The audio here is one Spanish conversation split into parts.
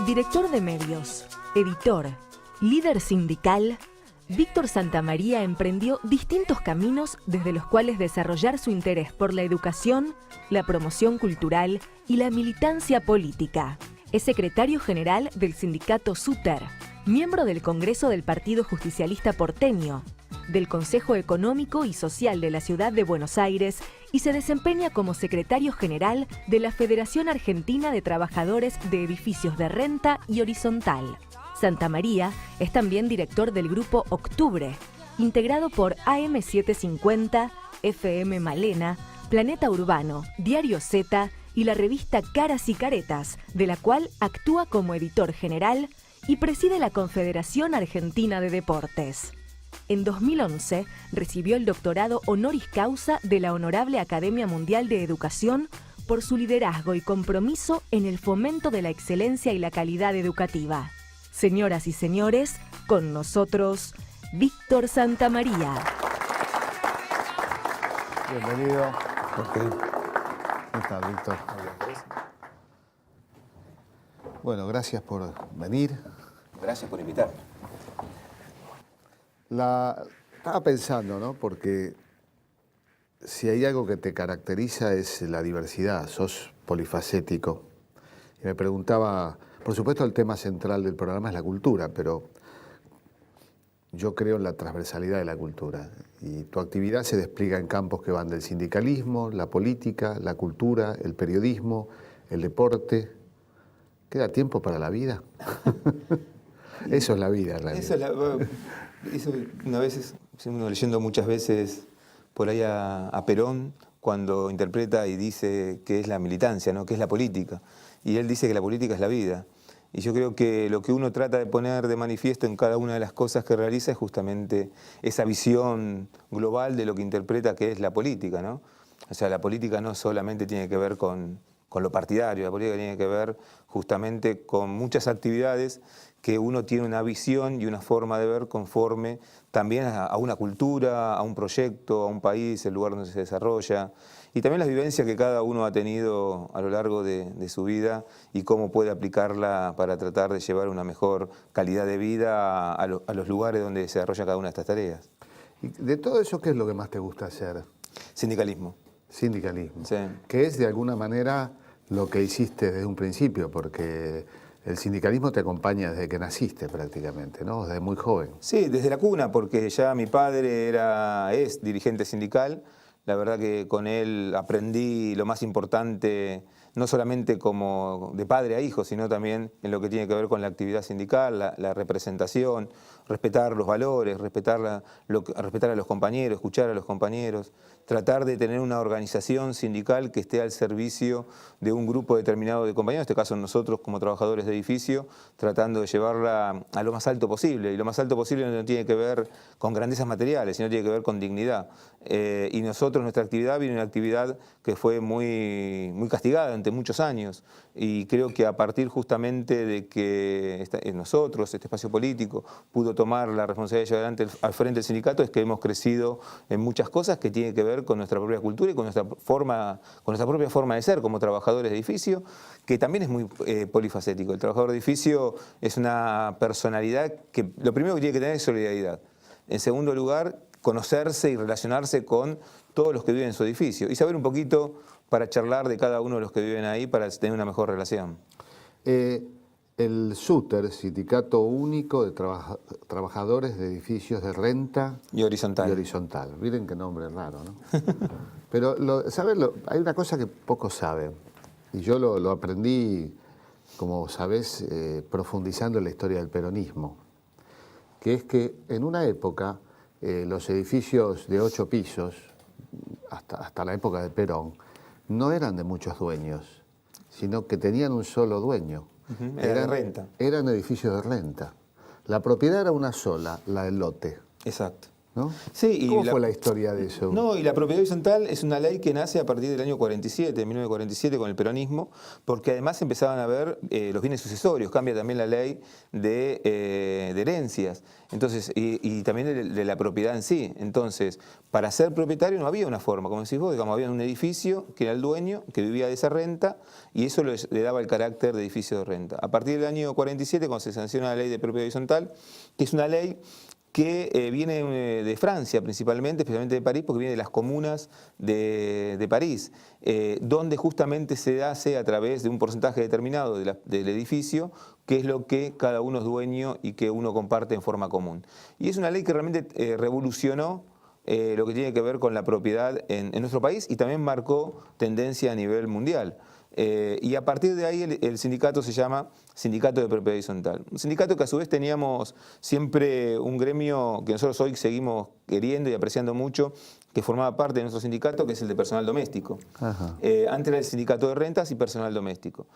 Director de medios, editor, líder sindical, Víctor Santamaría emprendió distintos caminos desde los cuales desarrollar su interés por la educación, la promoción cultural y la militancia política. Es secretario general del sindicato SUTER, miembro del Congreso del Partido Justicialista Porteño, del Consejo Económico y Social de la Ciudad de Buenos Aires y se desempeña como secretario general de la Federación Argentina de Trabajadores de Edificios de Renta y Horizontal. Santamaría es también director del grupo Octubre, integrado por AM750, FM Malena, Planeta Urbano, Diario Z y la revista Caras y Caretas, de la cual actúa como editor general y preside la Confederación Argentina de Deportes. En 2011 recibió el doctorado honoris causa de la Honorable Academia Mundial de Educación por su liderazgo y compromiso en el fomento de la excelencia y la calidad educativa. Señoras y señores, con nosotros, Víctor Santamaría. Bienvenido. ¿Cómo estás, Víctor? Bueno, gracias por venir. Gracias por invitarme. Estaba pensando, ¿no? Porque si hay algo que te caracteriza es la diversidad, sos polifacético. Y me preguntaba, por supuesto el tema central del programa es la cultura, pero yo creo en la transversalidad de la cultura. Y tu actividad se despliega en campos que van del sindicalismo, la política, la cultura, el periodismo, el deporte. ¿Queda tiempo para la vida? Eso es la vida, en realidad. Eso una vez, uno leyendo muchas veces por ahí a Perón, cuando interpreta y dice que es la militancia, ¿no? Que es la política. Y él dice que la política es la vida. Y yo creo que lo que uno trata de poner de manifiesto en cada una de las cosas que realiza es justamente esa visión global de lo que interpreta que es la política, ¿no? O sea, la política no solamente tiene que ver con lo partidario, la política tiene que ver justamente con muchas actividades que uno tiene una visión y una forma de ver conforme también a una cultura, a un proyecto, a un país, el lugar donde se desarrolla, y también la vivencia que cada uno ha tenido a lo largo de su vida y cómo puede aplicarla para tratar de llevar una mejor calidad de vida a los lugares donde se desarrolla cada una de estas tareas. ¿Y de todo eso qué es lo que más te gusta hacer? Sindicalismo. Sindicalismo. Sí. Que es de alguna manera lo que hiciste desde un principio, porque el sindicalismo te acompaña desde que naciste prácticamente, ¿no? Desde muy joven. Sí, desde la cuna, porque ya mi padre es dirigente sindical. La verdad que con él aprendí lo más importante, no solamente como de padre a hijo, sino también en lo que tiene que ver con la actividad sindical, la representación, respetar los valores, respetar a los compañeros, escuchar a los compañeros, tratar de tener una organización sindical que esté al servicio de un grupo determinado de compañeros, en este caso nosotros como trabajadores de edificio, tratando de llevarla a lo más alto posible. Y lo más alto posible no tiene que ver con grandezas materiales, sino tiene que ver con dignidad. Y nosotros, nuestra actividad viene una actividad que fue muy castigada durante muchos años. Y creo que a partir justamente de que nosotros, este espacio político, pudo tomar la responsabilidad de llevar adelante al frente del sindicato, es que hemos crecido en muchas cosas que tienen que ver con nuestra propia cultura y con nuestra propia forma de ser como trabajadores de edificio, que también es muy polifacético. El trabajador de edificio es una personalidad que lo primero que tiene que tener es solidaridad. En segundo lugar, conocerse y relacionarse con todos los que viven en su edificio y saber un poquito para charlar de cada uno de los que viven ahí para tener una mejor relación. El SUTER, Sindicato Único de Trabajadores de Edificios de Renta y Horizontal. Miren qué nombre raro, ¿no? Pero, ¿sabes? Hay una cosa que pocos saben, y yo lo aprendí, como sabés, profundizando en la historia del peronismo, que es que en una época los edificios de 8 pisos, hasta la época de Perón, no eran de muchos dueños, sino que tenían un solo dueño. Era de renta. Eran edificios de renta. La propiedad era una sola, la del lote. Exacto. ¿no? Sí, ¿Cómo fue la historia de eso? No, y la propiedad horizontal es una ley que nace a partir del año 47, 1947, con el peronismo, porque además empezaban a ver los bienes sucesorios, cambia también la ley de herencias, entonces, y también de la propiedad en sí. Entonces, para ser propietario no había una forma, como decís vos, digamos, había un edificio que era el dueño, que vivía de esa renta, y eso le daba el carácter de edificio de renta. A partir del año 47, cuando se sanciona la ley de propiedad horizontal, que es una ley que viene de Francia principalmente, especialmente de París, porque viene de las comunas de París, donde justamente se hace a través de un porcentaje determinado del edificio, que es lo que cada uno es dueño y que uno comparte en forma común. Y es una ley que realmente revolucionó lo que tiene que ver con la propiedad en nuestro país y también marcó tendencia a nivel mundial. Y a partir de ahí el sindicato se llama Sindicato de Propiedad Horizontal. Un sindicato que a su vez teníamos siempre un gremio que nosotros hoy seguimos queriendo y apreciando mucho, que formaba parte de nuestro sindicato, que es el de personal doméstico. Antes era el sindicato de rentas y personal doméstico.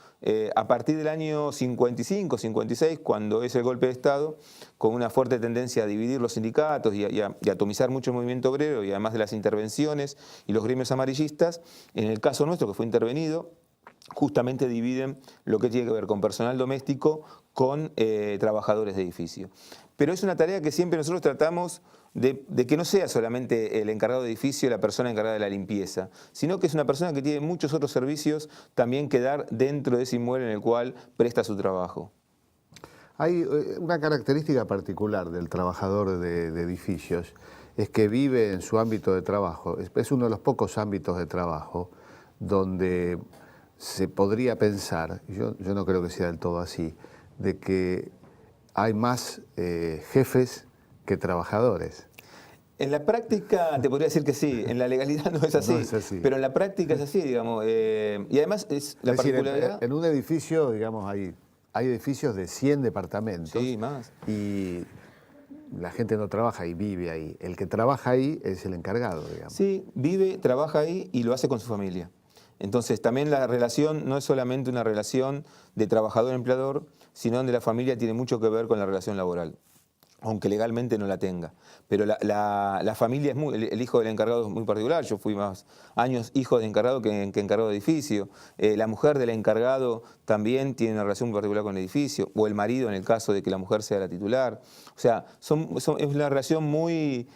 A partir del año 55, 56, cuando es el golpe de Estado, con una fuerte tendencia a dividir los sindicatos y a atomizar mucho el movimiento obrero, y además de las intervenciones y los gremios amarillistas, en el caso nuestro, que fue intervenido, justamente dividen lo que tiene que ver con personal doméstico con trabajadores de edificio. Pero es una tarea que siempre nosotros tratamos de que no sea solamente el encargado de edificio, la persona encargada de la limpieza, sino que es una persona que tiene muchos otros servicios también que dar dentro de ese inmueble en el cual presta su trabajo. Hay una característica particular del trabajador de edificios, es que vive en su ámbito de trabajo. Es uno de los pocos ámbitos de trabajo donde se podría pensar, yo no creo que sea del todo así, de que hay más jefes que trabajadores. En la práctica te podría decir que sí, en la legalidad no es así, No es así. pero en la práctica es así, digamos. Y además es la particularidad. En un edificio, digamos, hay edificios de 100 departamentos. Sí, más. Y la gente no trabaja y vive ahí. El que trabaja ahí es el encargado, digamos. Sí, vive, trabaja ahí y lo hace con su familia. Entonces también la relación no es solamente una relación de trabajador-empleador, sino donde la familia tiene mucho que ver con la relación laboral, aunque legalmente no la tenga. Pero la familia es el hijo del encargado es muy particular. Yo fui más años hijo de encargado que encargado de edificio. La mujer del encargado también tiene una relación muy particular con el edificio, o el marido en el caso de que la mujer sea la titular. O sea, es una relación muy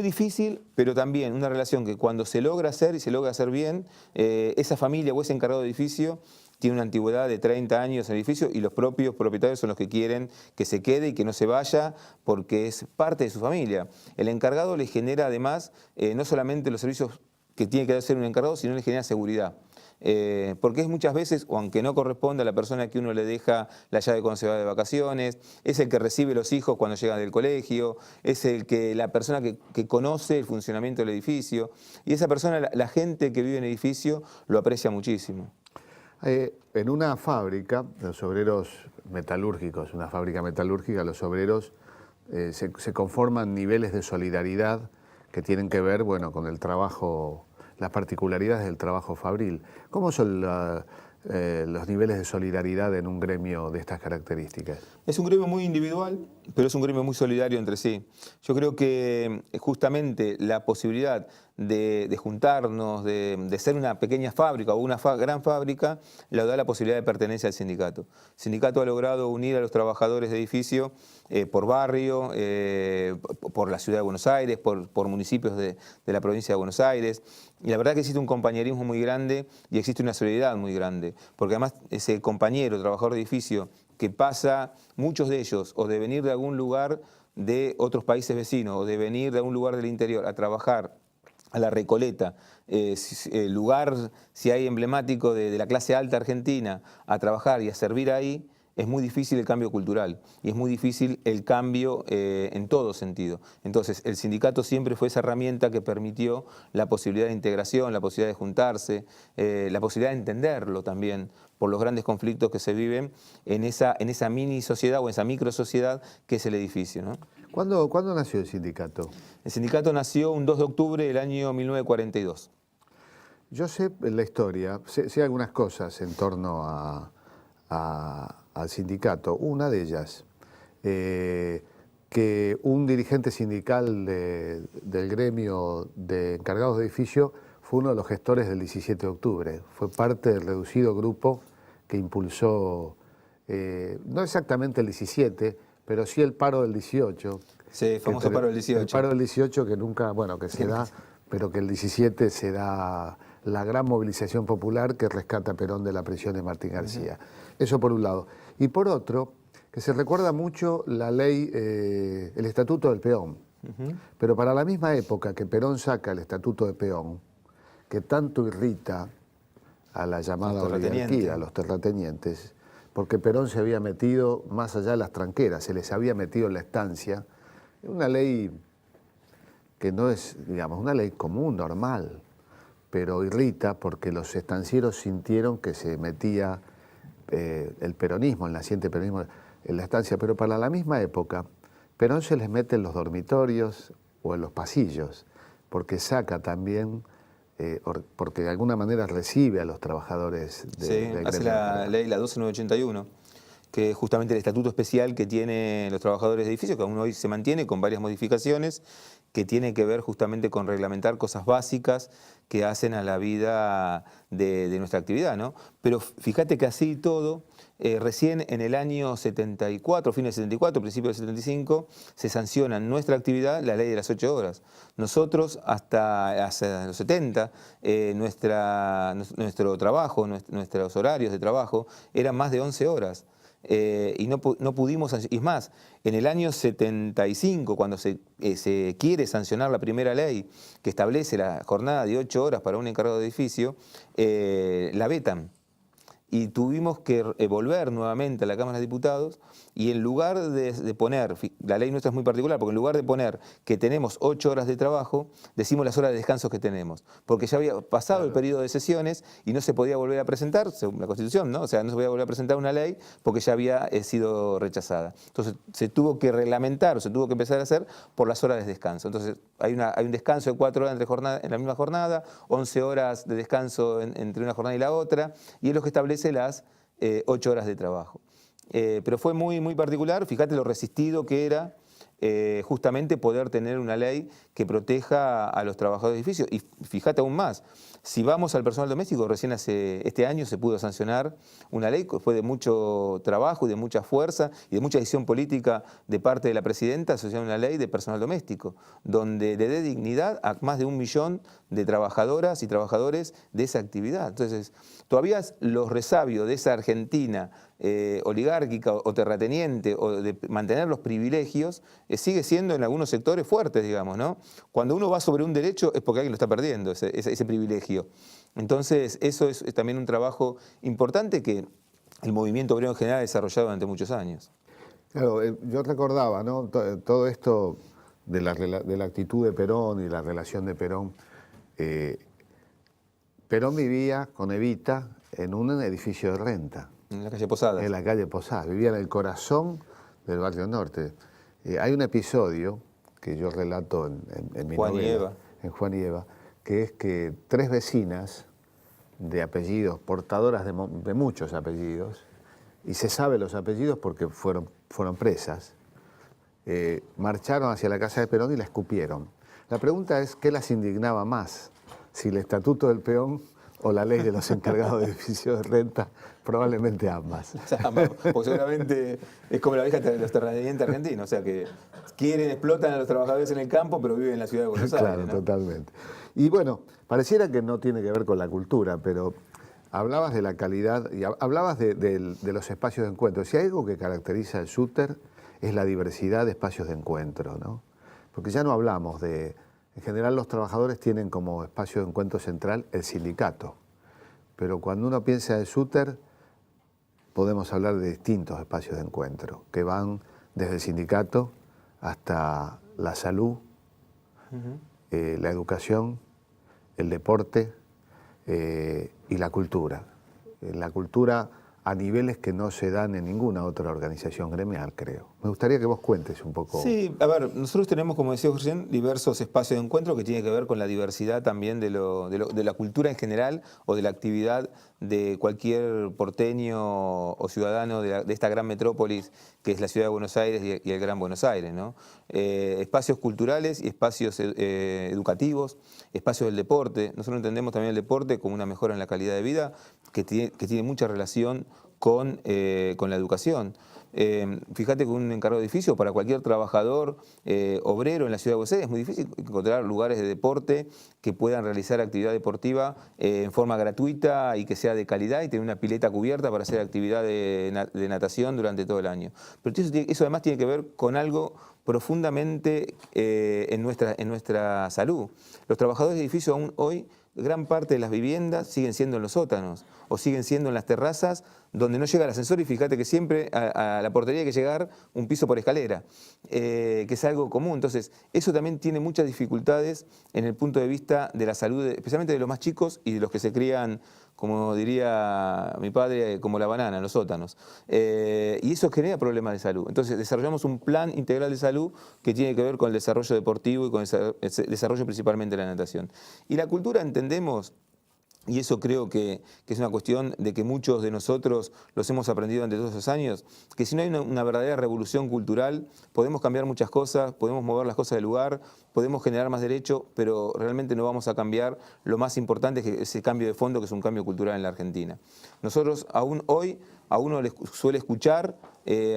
difícil, pero también una relación que cuando se logra hacer y se logra hacer bien, esa familia o ese encargado de edificio tiene una antigüedad de 30 años en el edificio y los propios propietarios son los que quieren que se quede y que no se vaya porque es parte de su familia. El encargado le genera además no solamente los servicios que tiene que hacer un encargado, sino le genera seguridad. Porque es muchas veces, o aunque no corresponde a la persona que uno le deja la llave cuando se va de vacaciones, es el que recibe los hijos cuando llegan del colegio, es la persona que conoce el funcionamiento del edificio, y esa persona, la gente que vive en el edificio, lo aprecia muchísimo. En una fábrica, los obreros metalúrgicos, una fábrica metalúrgica, los obreros se conforman niveles de solidaridad que tienen que ver, bueno, con el trabajo, las particularidades del trabajo fabril. ¿Cómo son los niveles de solidaridad en un gremio de estas características? Es un gremio muy individual, pero es un gremio muy solidario entre sí. Yo creo que justamente la posibilidad de juntarnos, de ser una pequeña fábrica o una gran fábrica, le da la posibilidad de pertenencia al sindicato. El sindicato ha logrado unir a los trabajadores de edificio por barrio, por la ciudad de Buenos Aires, por municipios de la provincia de Buenos Aires. Y la verdad que existe un compañerismo muy grande y existe una solidaridad muy grande, porque además ese compañero, trabajador de edificio, que pasa, muchos de ellos, o de venir de algún lugar de otros países vecinos, o de venir de algún lugar del interior a trabajar a la Recoleta, el lugar, si hay emblemático de la clase alta argentina, a trabajar y a servir ahí, es muy difícil el cambio cultural y es muy difícil el cambio en todo sentido. Entonces, el sindicato siempre fue esa herramienta que permitió la posibilidad de integración, la posibilidad de juntarse, la posibilidad de entenderlo también por los grandes conflictos que se viven en esa mini sociedad o en esa micro sociedad que es el edificio, ¿no? ¿Cuándo nació el sindicato? El sindicato nació un 2 de octubre del año 1942. Yo sé la historia, sé algunas cosas en torno al sindicato. Una de ellas, que un dirigente sindical del gremio de encargados de edificio fue uno de los gestores del 17 de octubre. Fue parte del reducido grupo que impulsó, no exactamente el 17, pero sí el paro del 18. Sí, el famoso paro del 18. El paro del 18 que nunca, bueno, que se da, pero que el 17 se da la gran movilización popular que rescata a Perón de la prisión de Martín García. Eso por un lado. Y por otro, que se recuerda mucho la ley, el Estatuto del Peón. Pero para la misma época que Perón saca el Estatuto de Peón, que tanto irrita a la llamada oligarquía, a los terratenientes, porque Perón se había metido más allá de las tranqueras, se les había metido en la estancia, una ley que no es, digamos, una ley común, normal, pero irrita porque los estancieros sintieron que se metía el peronismo, el naciente peronismo en la estancia, pero para la misma época, Perón se les mete en los dormitorios o en los pasillos, porque saca también, porque de alguna manera recibe a los trabajadores de hace la ley, la 12981, que es justamente el estatuto especial que tienen los trabajadores de edificios, que aún hoy se mantiene con varias modificaciones, que tiene que ver justamente con reglamentar cosas básicas que hacen a la vida de nuestra actividad, ¿no? Pero fíjate que así y todo, recién en el año 74, fin del 74, principio del 75, se sanciona en nuestra actividad la ley de las 8 horas. Nosotros hasta los 70, nuestro trabajo, nuestros horarios de trabajo eran más de 11 horas. Y no pudimos, y es más, en el año 75, cuando se quiere sancionar la primera ley que establece la jornada de 8 horas para un encargado de edificio, la vetan. Y tuvimos que volver nuevamente a la Cámara de Diputados y en lugar de poner, la ley nuestra es muy particular, porque en lugar de poner que tenemos 8 horas de trabajo, decimos las horas de descanso que tenemos, porque ya había pasado el periodo de sesiones y no se podía volver a presentar, según la Constitución, ¿no? O sea, no se podía volver a presentar una ley porque ya había sido rechazada. Entonces se tuvo que reglamentar, se tuvo que empezar a hacer por las horas de descanso. Entonces hay un descanso de 4 horas en la misma jornada, 11 horas de descanso entre una jornada y la otra, y es lo que establece las 8 horas de trabajo. Pero fue muy, muy particular, fíjate lo resistido que era justamente poder tener una ley que proteja a los trabajadores de edificios. Y fíjate aún más, si vamos al personal doméstico, recién este año se pudo sancionar una ley que fue de mucho trabajo y de mucha fuerza y de mucha decisión política de parte de la presidenta, asociada una ley de personal doméstico, donde le dé dignidad a más de 1 millón de trabajadoras y trabajadores de esa actividad. Entonces, todavía los resabios de esa Argentina oligárquica o terrateniente o de mantener los privilegios sigue siendo en algunos sectores fuertes, digamos, ¿no? Cuando uno va sobre un derecho es porque alguien lo está perdiendo, ese privilegio. Entonces, eso es también un trabajo importante que el movimiento obrero en general ha desarrollado durante muchos años. Claro, yo recordaba, ¿no? Todo esto de la actitud de Perón y la relación de Perón. Perón vivía con Evita en un edificio de renta. En la calle Posadas. En la calle Posadas, vivía en el corazón del barrio norte. Hay un episodio que yo relato en mi novela, en Juan y Eva, que es que 3 vecinas de apellidos, portadoras de muchos apellidos, y se sabe los apellidos porque fueron presas, marcharon hacia la casa de Perón y la escupieron. La pregunta es, ¿qué las indignaba más? Si el Estatuto del Peón o la ley de los encargados de edificios de renta, probablemente ambas. O sea, ambas, porque seguramente es como la vieja de los terratenientes argentinos, o sea que explotan a los trabajadores en el campo, pero viven en la ciudad de Buenos Aires. Claro, ¿no? Totalmente. Y bueno, pareciera que no tiene que ver con la cultura, pero hablabas de la calidad y hablabas de los espacios de encuentro. Si hay algo que caracteriza el Shooter es la diversidad de espacios de encuentro, ¿no? Porque ya no hablamos de... En general los trabajadores tienen como espacio de encuentro central el sindicato, pero cuando uno piensa en Shooter podemos hablar de distintos espacios de encuentro que van desde el sindicato hasta la salud, la educación, el deporte y la cultura. La cultura a niveles que no se dan en ninguna otra organización gremial, creo, ¿no? Me gustaría que vos cuentes un poco. Sí, a ver, nosotros tenemos, como decía recién, diversos espacios de encuentro que tienen que ver con la diversidad también de la cultura en general o de la actividad de cualquier porteño o ciudadano de esta gran metrópolis que es la ciudad de Buenos Aires y el Gran Buenos Aires, ¿no? Espacios culturales y espacios educativos, espacios del deporte. Nosotros entendemos también el deporte como una mejora en la calidad de vida que tiene mucha relación con la educación. Fíjate que un encargado de edificio para cualquier trabajador obrero en la ciudad de Buenos Aires es muy difícil encontrar lugares de deporte que puedan realizar actividad deportiva en forma gratuita y que sea de calidad y tener una pileta cubierta para hacer actividad de natación durante todo el año. Pero eso además tiene que ver con algo profundamente en nuestra salud. Los trabajadores de edificio aún hoy, gran parte de las viviendas siguen siendo en los sótanos o siguen siendo en las terrazas donde no llega el ascensor, y fíjate que siempre a la portería hay que llegar un piso por escalera, que es algo común. Entonces, eso también tiene muchas dificultades en el punto de vista de la salud, especialmente de los más chicos y de los que se crían, como diría mi padre, como la banana, en los sótanos. Y eso genera problemas de salud. Entonces, desarrollamos un plan integral de salud que tiene que ver con el desarrollo deportivo y con el desarrollo principalmente de la natación. Y la cultura entendemos, y eso creo que es una cuestión de que muchos de nosotros los hemos aprendido durante todos esos años, que si no hay una verdadera revolución cultural, podemos cambiar muchas cosas, podemos mover las cosas del lugar, podemos generar más derecho, pero realmente no vamos a cambiar lo más importante, que es ese cambio de fondo, que es un cambio cultural en la Argentina. Nosotros aún hoy, a uno le suele escuchar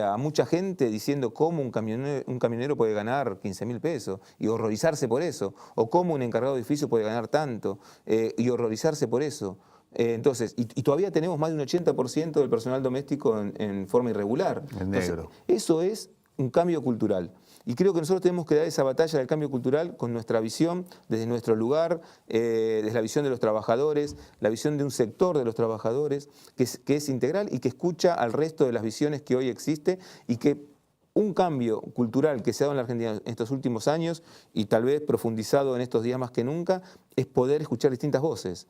a mucha gente diciendo cómo un camionero puede ganar 15.000 pesos y horrorizarse por eso, o cómo un encargado de edificio puede ganar tanto y horrorizarse por eso. Entonces, y todavía tenemos más de un 80% del personal doméstico en forma irregular. En negro. Entonces, eso es un cambio cultural. Y creo que nosotros tenemos que dar esa batalla del cambio cultural con nuestra visión, desde nuestro lugar, desde la visión de los trabajadores, la visión de un sector de los trabajadores que es integral y que escucha al resto de las visiones que hoy existe, y que un cambio cultural que se ha dado en la Argentina en estos últimos años, y tal vez profundizado en estos días más que nunca, es poder escuchar distintas voces.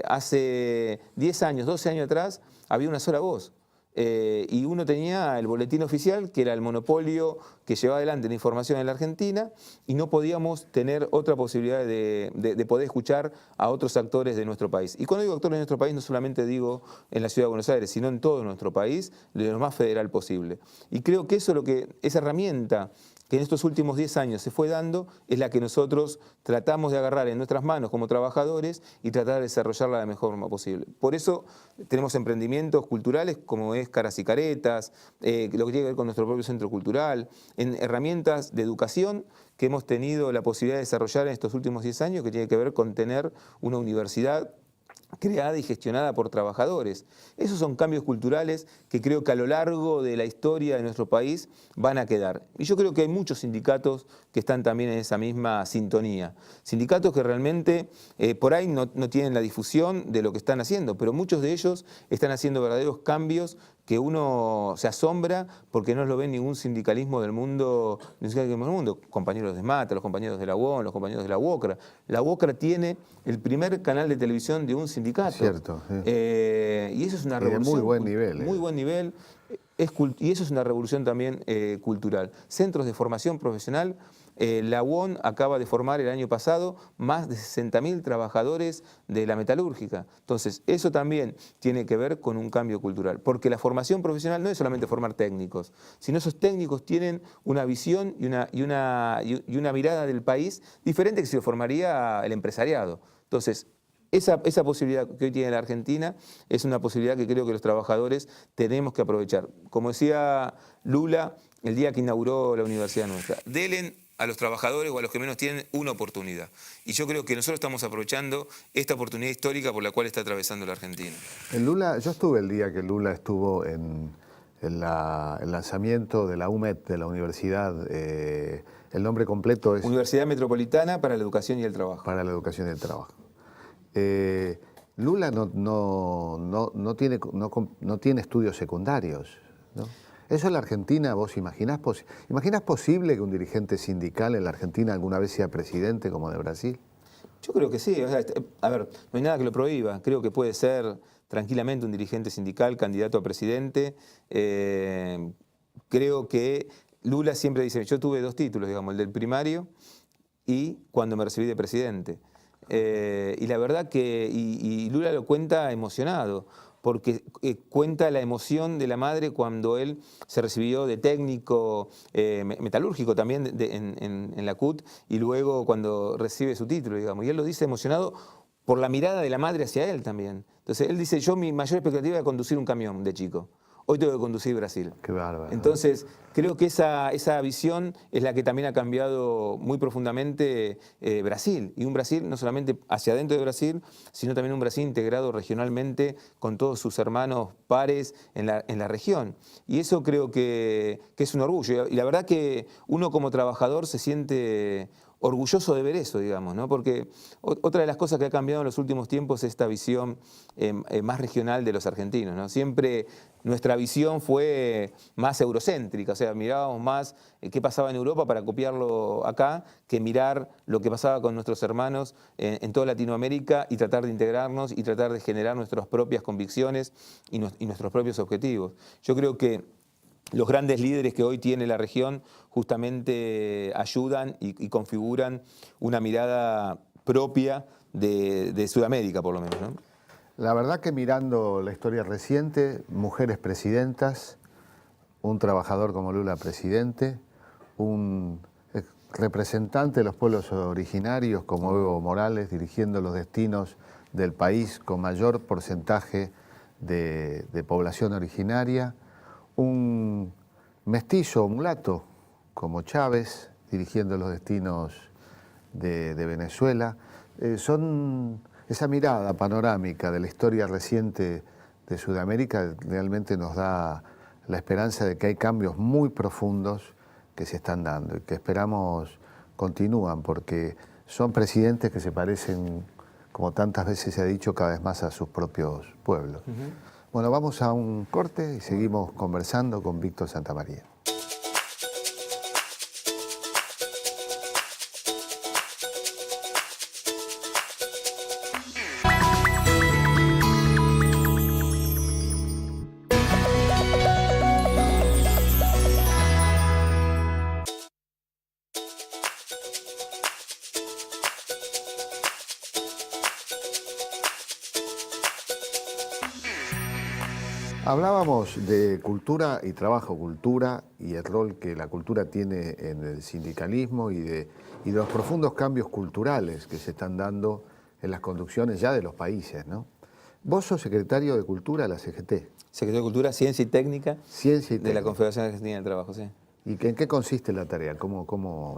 Hace 10 años, 12 años atrás, había una sola voz. Y uno tenía el boletín oficial, que era el monopolio que llevaba adelante la información en la Argentina, y no podíamos tener otra posibilidad de poder escuchar a otros actores de nuestro país. Y cuando digo actores de nuestro país, no solamente digo en la ciudad de Buenos Aires, sino en todo nuestro país, de lo más federal posible. Y creo que esa herramienta que en estos últimos 10 años se fue dando, es la que nosotros tratamos de agarrar en nuestras manos como trabajadores y tratar de desarrollarla de la mejor forma posible. Por eso tenemos emprendimientos culturales como es Caras y Caretas, lo que tiene que ver con nuestro propio centro cultural, en herramientas de educación que hemos tenido la posibilidad de desarrollar en estos últimos 10 años, que tiene que ver con tener una universidad creada y gestionada por trabajadores. Esos son cambios culturales que creo que a lo largo de la historia de nuestro país van a quedar. Y yo creo que hay muchos sindicatos que están también en esa misma sintonía. Sindicatos que realmente por ahí no tienen la difusión de lo que están haciendo, pero muchos de ellos están haciendo verdaderos cambios que uno se asombra porque no lo ve ningún sindicalismo del mundo, compañeros de Mata, los compañeros de la UON, los compañeros de la UOCRA. La UOCRA tiene el primer canal de televisión de un sindicato. Cierto. Sí. Y eso es una revolución. De muy buen nivel. Muy buen nivel. Y eso es una revolución también cultural. Centros de formación profesional. La UON acaba de formar el año pasado más de 60.000 trabajadores de la metalúrgica. Entonces, eso también tiene que ver con un cambio cultural, porque la formación profesional no es solamente formar técnicos, sino esos técnicos tienen una visión y una mirada del país diferente que si lo formaría el empresariado. Entonces, esa posibilidad que hoy tiene la Argentina es una posibilidad que creo que los trabajadores tenemos que aprovechar. Como decía Lula el día que inauguró la universidad nuestra, denle a los trabajadores o a los que menos tienen una oportunidad. Y yo creo que nosotros estamos aprovechando esta oportunidad histórica por la cual está atravesando la Argentina. Yo estuve el día que Lula estuvo en el lanzamiento de la UMED, de la universidad. El nombre completo es Universidad Metropolitana para la Educación y el Trabajo. Para la Educación y el Trabajo. Lula no tiene estudios secundarios, ¿no? ¿Eso en la Argentina vos imaginás posible que un dirigente sindical en la Argentina alguna vez sea presidente como de Brasil? Yo creo que sí. O sea, a ver, no hay nada que lo prohíba. Creo que puede ser tranquilamente un dirigente sindical candidato a presidente. Creo que Lula siempre dice, yo tuve 2 títulos, digamos, el del primario y cuando me recibí de presidente. Y la verdad que y Lula lo cuenta emocionado, porque cuenta la emoción de la madre cuando él se recibió de técnico metalúrgico también en la CUT, y luego cuando recibe su título, digamos. Y él lo dice emocionado por la mirada de la madre hacia él también. Entonces él dice, yo mi mayor expectativa era conducir un camión de chico. Hoy tengo que conducir Brasil. Qué bárbaro. Entonces, creo que esa visión es la que también ha cambiado muy profundamente Brasil. Y un Brasil no solamente hacia adentro de Brasil, sino también un Brasil integrado regionalmente con todos sus hermanos pares en la región. Y eso creo que es un orgullo. Y la verdad que uno como trabajador se siente orgulloso de ver eso, digamos, ¿no? Porque otra de las cosas que ha cambiado en los últimos tiempos es esta visión más regional de los argentinos, ¿no? Siempre nuestra visión fue más eurocéntrica, o sea, mirábamos más qué pasaba en Europa para copiarlo acá, que mirar lo que pasaba con nuestros hermanos en toda Latinoamérica y tratar de integrarnos y tratar de generar nuestras propias convicciones y nuestros propios objetivos. Yo creo que los grandes líderes que hoy tiene la región justamente ayudan y configuran una mirada propia de Sudamérica, por lo menos, ¿no? La verdad que mirando la historia reciente, mujeres presidentas, un trabajador como Lula presidente, un representante de los pueblos originarios como Evo Morales dirigiendo los destinos del país con mayor porcentaje de población originaria, un mestizo o mulato como Chávez dirigiendo los destinos de Venezuela. Son esa mirada panorámica de la historia reciente de Sudamérica realmente nos da la esperanza de que hay cambios muy profundos que se están dando y que esperamos continúan, porque son presidentes que se parecen, como tantas veces se ha dicho, cada vez más a sus propios pueblos. Bueno, vamos a un corte y seguimos conversando con Víctor Santamaría. Hablábamos de cultura y trabajo cultura y el rol que la cultura tiene en el sindicalismo y de los profundos cambios culturales que se están dando en las conducciones ya de los países, ¿no? Vos sos secretario de Cultura de la CGT. Secretario de Cultura, Ciencia y Técnica, Ciencia y Técnica. De la Confederación Argentina del Trabajo, sí. ¿Y en qué consiste la tarea?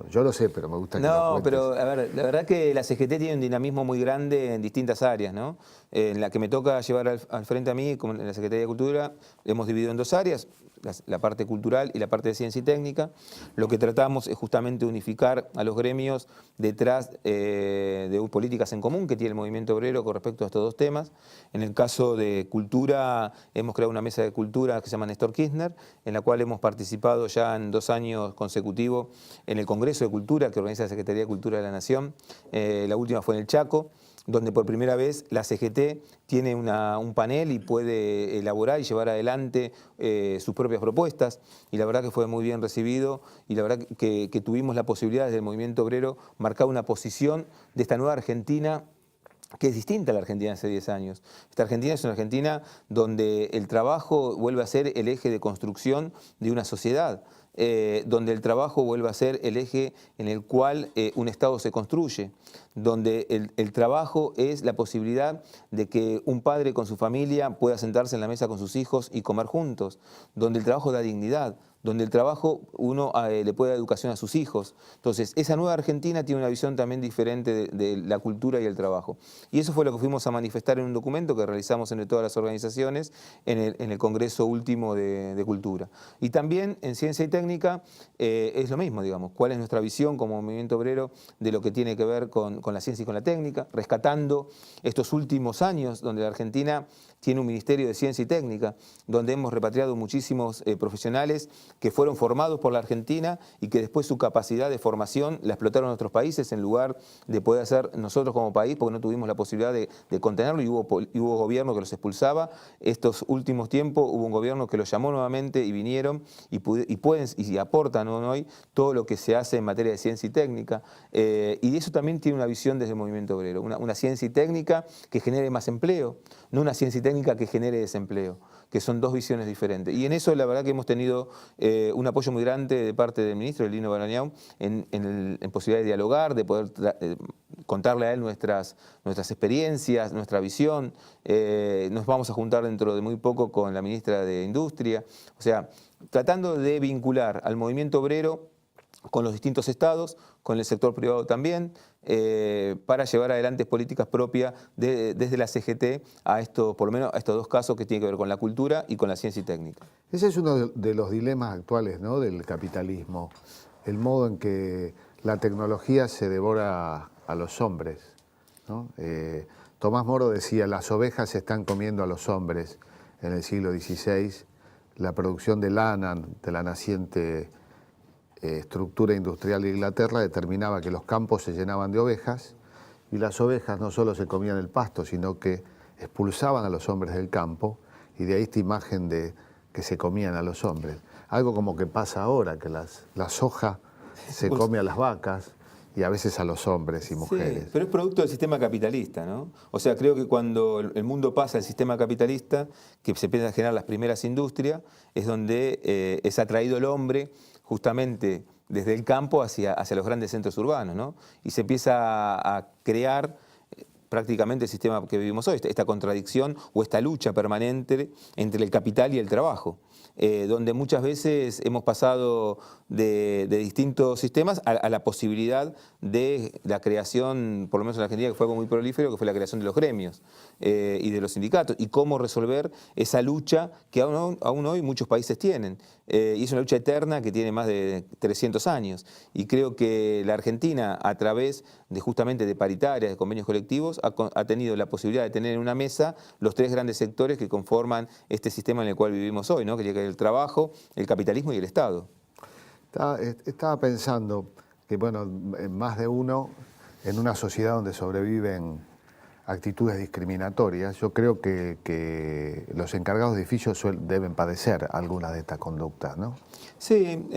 Yo lo sé, pero me gusta que lo No, cuentes. pero a ver, la verdad que la CGT tiene un dinamismo muy grande en distintas áreas, ¿no? En la que me toca llevar al frente a mí, como en la Secretaría de Cultura, hemos dividido en 2 áreas, la parte cultural y la parte de ciencia y técnica. Lo que tratamos es justamente unificar a los gremios detrás de políticas en común que tiene el movimiento obrero con respecto a estos 2 temas. En el caso de cultura, hemos creado una mesa de cultura que se llama Néstor Kirchner, en la cual hemos participado ya en 2 años consecutivos en el Congreso de Cultura que organiza la Secretaría de Cultura de la Nación. La última fue en el Chaco, donde por primera vez la CGT tiene un panel y puede elaborar y llevar adelante sus propias propuestas, y la verdad que fue muy bien recibido, y la verdad que tuvimos la posibilidad desde el movimiento obrero marcar una posición de esta nueva Argentina que es distinta a la Argentina de hace 10 años. Esta Argentina es una Argentina donde el trabajo vuelve a ser el eje de construcción de una sociedad, donde el trabajo vuelve a ser el eje en el cual un Estado se construye, donde el trabajo es la posibilidad de que un padre con su familia pueda sentarse en la mesa con sus hijos y comer juntos, donde el trabajo da dignidad, donde el trabajo uno le puede dar educación a sus hijos. Entonces, esa nueva Argentina tiene una visión también diferente de la cultura y el trabajo. Y eso fue lo que fuimos a manifestar en un documento que realizamos entre todas las organizaciones en el Congreso último de Cultura. Y también en Ciencia y Técnica es lo mismo, digamos, cuál es nuestra visión como movimiento obrero de lo que tiene que ver con la ciencia y con la técnica, rescatando estos últimos años donde la Argentina tiene un Ministerio de Ciencia y Técnica, donde hemos repatriado muchísimos profesionales que fueron formados por la Argentina y que después su capacidad de formación la explotaron en otros países en lugar de poder hacer nosotros como país, porque no tuvimos la posibilidad de contenerlo y hubo gobierno que los expulsaba. Estos últimos tiempos hubo un gobierno que los llamó nuevamente y vinieron y pueden y aportan hoy todo lo que se hace en materia de ciencia y técnica. Y eso también tiene una visión desde el movimiento obrero, una ciencia y técnica que genere más empleo, no una ciencia y técnica que genere desempleo, que son dos visiones diferentes. Y en eso la verdad que hemos tenido un apoyo muy grande de parte del ministro, Lino Barañao, en posibilidad de dialogar, de poder contarle a él nuestras experiencias, nuestra visión. Nos vamos a juntar dentro de muy poco con la ministra de Industria, o sea, tratando de vincular al movimiento obrero con los distintos estados, con el sector privado también, para llevar adelante políticas propias desde la CGT a estos, por lo menos a estos dos casos que tienen que ver con la cultura y con la ciencia y técnica. Ese es uno de los dilemas actuales, ¿no?, del capitalismo, el modo en que la tecnología se devora a los hombres, ¿no? Tomás Moro decía, las ovejas se están comiendo a los hombres en el siglo XVI, la producción de lana, de la naciente estructura industrial de Inglaterra determinaba que los campos se llenaban de ovejas y las ovejas no solo se comían el pasto, sino que expulsaban a los hombres del campo y de ahí esta imagen de que se comían a los hombres. Algo como que pasa ahora, que la soja se come a las vacas y a veces a los hombres y mujeres. Sí, pero es producto del sistema capitalista, ¿no? O sea, creo que cuando el mundo pasa al sistema capitalista, que se empiezan a generar las primeras industrias, es donde es atraído el hombre justamente desde el campo hacia los grandes centros urbanos, ¿no? Y se empieza a crear prácticamente el sistema que vivimos hoy, esta contradicción o esta lucha permanente entre el capital y el trabajo, donde muchas veces hemos pasado de distintos sistemas a la posibilidad de la creación, por lo menos en la Argentina, que fue algo muy prolífero, que fue la creación de los gremios y de los sindicatos, y cómo resolver esa lucha que aún hoy muchos países tienen. Y es una lucha eterna que tiene más de 300 años. Y creo que la Argentina, a través de justamente de paritarias, de convenios colectivos, ha tenido la posibilidad de tener en una mesa los tres grandes sectores que conforman este sistema en el cual vivimos hoy, ¿no? Que llega el trabajo, el capitalismo y el Estado. Estaba pensando que, bueno, más de uno, en una sociedad donde sobreviven actitudes discriminatorias, yo creo que los encargados de edificios deben padecer alguna de estas conductas, ¿no? Sí,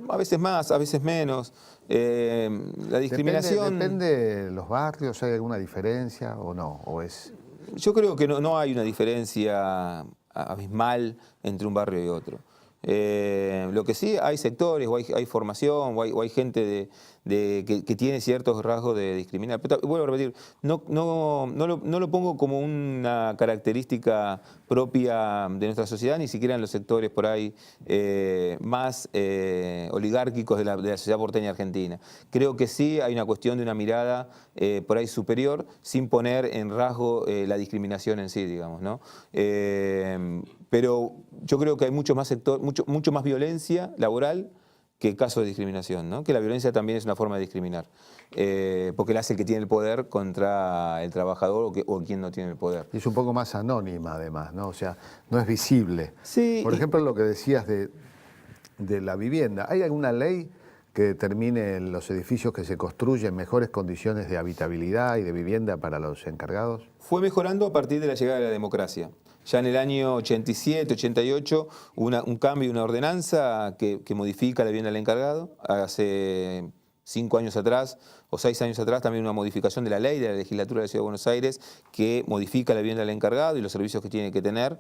a veces más, a veces menos. La discriminación... Depende de los barrios, ¿hay alguna diferencia o no? ¿O es... Yo creo que no hay una diferencia abismal entre un barrio y otro. Lo que sí, hay sectores, o hay formación, o hay gente que tiene ciertos rasgos de discriminar. Pero vuelvo a repetir, no lo pongo como una característica propia de nuestra sociedad, ni siquiera en los sectores por ahí más oligárquicos de la sociedad porteña argentina. Creo que sí hay una cuestión de una mirada por ahí superior, sin poner en rasgo la discriminación en sí, digamos, ¿no? Pero yo creo que hay mucho más violencia laboral que casos de discriminación, ¿no? Que la violencia también es una forma de discriminar, porque la hace el que tiene el poder contra el trabajador o quien no tiene el poder. Y es un poco más anónima además, ¿no? O sea, no es visible. Sí, por ejemplo, lo que decías de la vivienda. ¿Hay alguna ley que determine en los edificios que se construyen mejores condiciones de habitabilidad y de vivienda para los encargados? Fue mejorando a partir de la llegada de la democracia. Ya en el año 87, 88, hubo un cambio, una ordenanza que modifica la vivienda del encargado. Hace 5 años atrás o 6 años atrás también una modificación de la ley de la legislatura de la Ciudad de Buenos Aires que modifica la vivienda del encargado y los servicios que tiene que tener.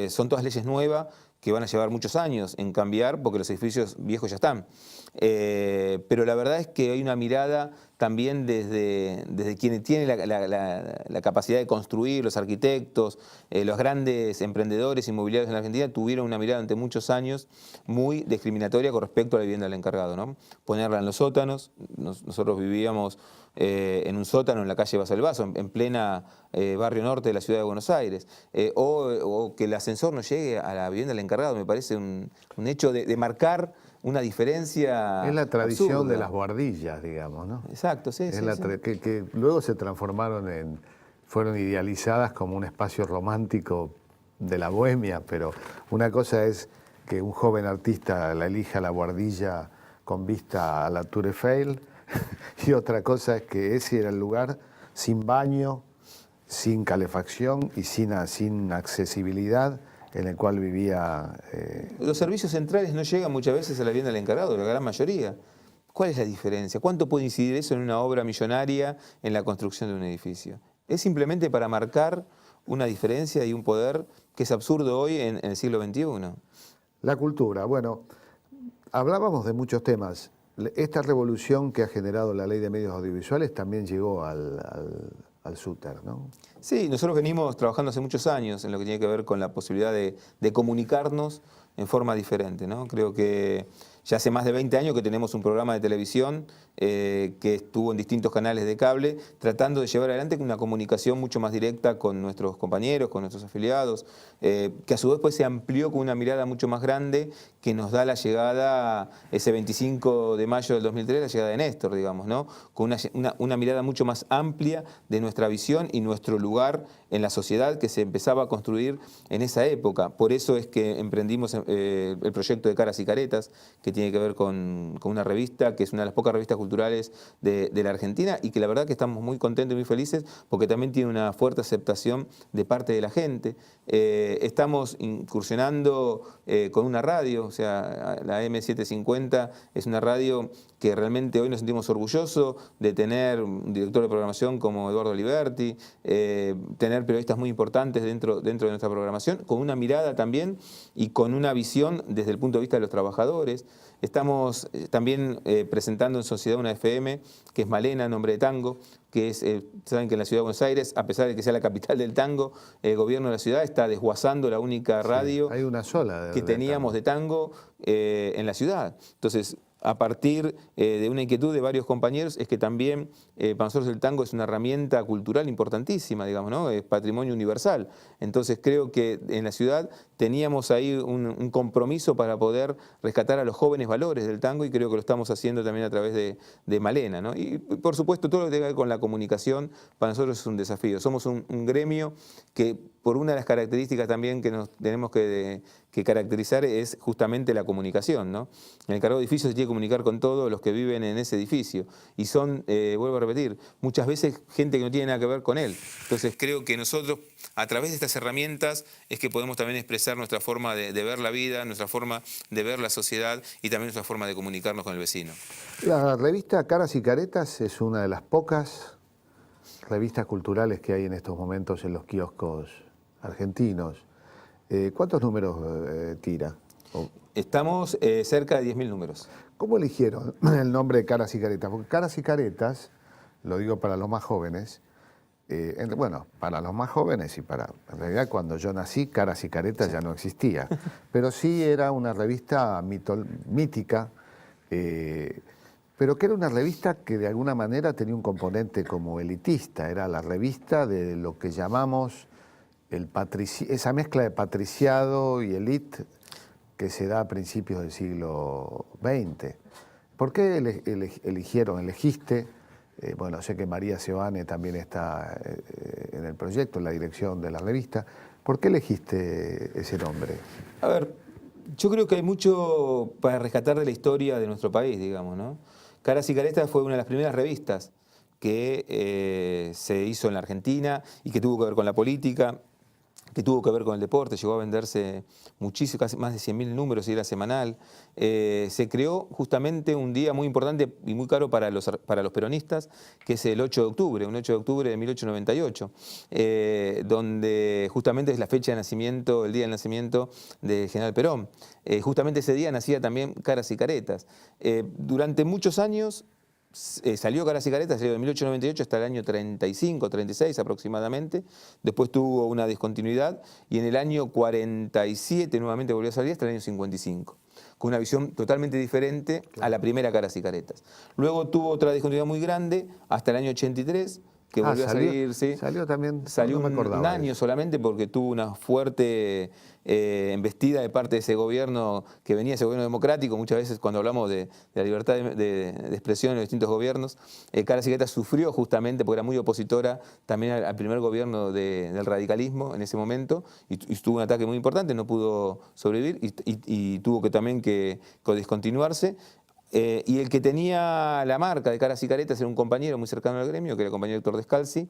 Son todas leyes nuevas que van a llevar muchos años en cambiar porque los edificios viejos ya están. Pero la verdad es que hay una mirada también desde quienes tienen la capacidad de construir, los arquitectos, los grandes emprendedores inmobiliarios en la Argentina tuvieron una mirada durante muchos años muy discriminatoria con respecto a la vivienda del encargado, ¿no? Ponerla en los sótanos. Nosotros vivíamos en un sótano en la calle Basalvaso, en plena barrio norte de la Ciudad de Buenos Aires, o que el ascensor no llegue a la vivienda del encargado, me parece un hecho de marcar una diferencia. Es la tradición absurda de las buhardillas, digamos, ¿no? Exacto, sí. Que luego se transformaron fueron idealizadas como un espacio romántico de la bohemia, pero una cosa es que un joven artista la elija la Boardilla con vista a la Tour Eiffel, y otra cosa es que ese era el lugar sin baño, sin calefacción y sin accesibilidad, en el cual vivía... Los servicios centrales no llegan muchas veces a la vivienda del encargado, la gran mayoría. ¿Cuál es la diferencia? ¿Cuánto puede incidir eso en una obra millonaria en la construcción de un edificio? Es simplemente para marcar una diferencia y un poder que es absurdo hoy en el siglo XXI. La cultura, bueno, hablábamos de muchos temas. Esta revolución que ha generado la ley de medios audiovisuales también llegó al SUTER, ¿no? Sí, nosotros venimos trabajando hace muchos años en lo que tiene que ver con la posibilidad de comunicarnos en forma diferente, ¿no? Creo que ya hace más de 20 años que tenemos un programa de televisión que estuvo en distintos canales de cable, tratando de llevar adelante una comunicación mucho más directa con nuestros compañeros, con nuestros afiliados, que a su vez pues se amplió con una mirada mucho más grande que nos da la llegada, ese 25 de mayo del 2003, la llegada de Néstor, digamos, ¿no? Con una mirada mucho más amplia de nuestra visión y nuestro lugar en la sociedad que se empezaba a construir en esa época. Por eso es que emprendimos el proyecto de Caras y Caretas, que tiene que ver con una revista, que es una de las pocas revistas culturales de la Argentina, y que la verdad que estamos muy contentos y muy felices porque también tiene una fuerte aceptación de parte de la gente. Estamos incursionando con una radio, o sea, la M750 es una radio que realmente hoy nos sentimos orgullosos de tener un director de programación como Eduardo Liberti, tener periodistas muy importantes dentro de nuestra programación, con una mirada también y con una visión desde el punto de vista de los trabajadores. Estamos también presentando en Sociedad una FM, que es Malena, nombre de tango, que es, saben que en la ciudad de Buenos Aires, a pesar de que sea la capital del tango, el gobierno de la ciudad está desguazando la única radio hay una sola que teníamos de tango en la ciudad. Entonces, a partir de una inquietud de varios compañeros, es que también para nosotros el tango es una herramienta cultural importantísima, digamos, ¿no? Es patrimonio universal. Entonces creo que en la ciudad teníamos ahí un compromiso para poder rescatar a los jóvenes valores del tango, y creo que lo estamos haciendo también a través de Malena, ¿no? Y por supuesto todo lo que tenga que ver con la comunicación para nosotros es un desafío. Somos un gremio que, por una de las características también que nos tenemos que caracterizar, es justamente la comunicación, ¿no? El encargado de edificio se tiene que comunicar con todos los que viven en ese edificio, y son, vuelvo a repetir, muchas veces gente que no tiene nada que ver con él. Entonces creo que nosotros, a través de estas herramientas, es que podemos también expresar nuestra forma de ver la vida, nuestra forma de ver la sociedad y también nuestra forma de comunicarnos con el vecino. La revista Caras y Caretas es una de las pocas revistas culturales que hay en estos momentos en los kioscos argentinos. ¿Cuántos números tira? Estamos cerca de 10.000 números. ¿Cómo eligieron el nombre de Caras y Caretas? Porque Caras y Caretas, lo digo para los más jóvenes, bueno, para los más jóvenes y en realidad cuando yo nací, Caras y Caretas ya no existía, pero sí era una revista mítica, pero que era una revista que de alguna manera tenía un componente como elitista, era la revista de lo que llamamos esa mezcla de patriciado y élite que se da a principios del siglo XX. ¿Por qué elegiste? Bueno, sé que María Seoane también está en el proyecto, en la dirección de la revista. ¿Por qué elegiste ese nombre? A ver, yo creo que hay mucho para rescatar de la historia de nuestro país, digamos, ¿no? Caras y Caretas fue una de las primeras revistas que se hizo en la Argentina y que tuvo que ver con la política, que tuvo que ver con el deporte, llegó a venderse muchísimo, casi más de 100.000 números y era semanal. Se creó justamente un día muy importante y muy caro para los peronistas, que es el 8 de octubre, un 8 de octubre de 1898, donde justamente es la fecha de nacimiento, el día del nacimiento del general Perón. Justamente ese día nacía también Caras y Caretas. Durante muchos años salió Caras y Caretas, salió de 1898 hasta el año 35, 36 aproximadamente. Después tuvo una discontinuidad y en el año 47 nuevamente volvió a salir hasta el año 55, con una visión totalmente diferente a la primera Caras y Caretas. Luego tuvo otra discontinuidad muy grande hasta el año 83, que volvió a salió, salir. ¿Sí? Salió también, Salió no me acordaba un de año eso. solamente porque tuvo una fuerte embestida de parte de ese gobierno que venía, ese gobierno democrático. Muchas veces cuando hablamos de la libertad de expresión en los distintos gobiernos, Caras y Caretas sufrió justamente porque era muy opositora también al primer gobierno del radicalismo en ese momento y tuvo un ataque muy importante, no pudo sobrevivir y tuvo que también que descontinuarse. Y el que tenía la marca de Caras y Caretas era un compañero muy cercano al gremio, que era el compañero Héctor Descalzi,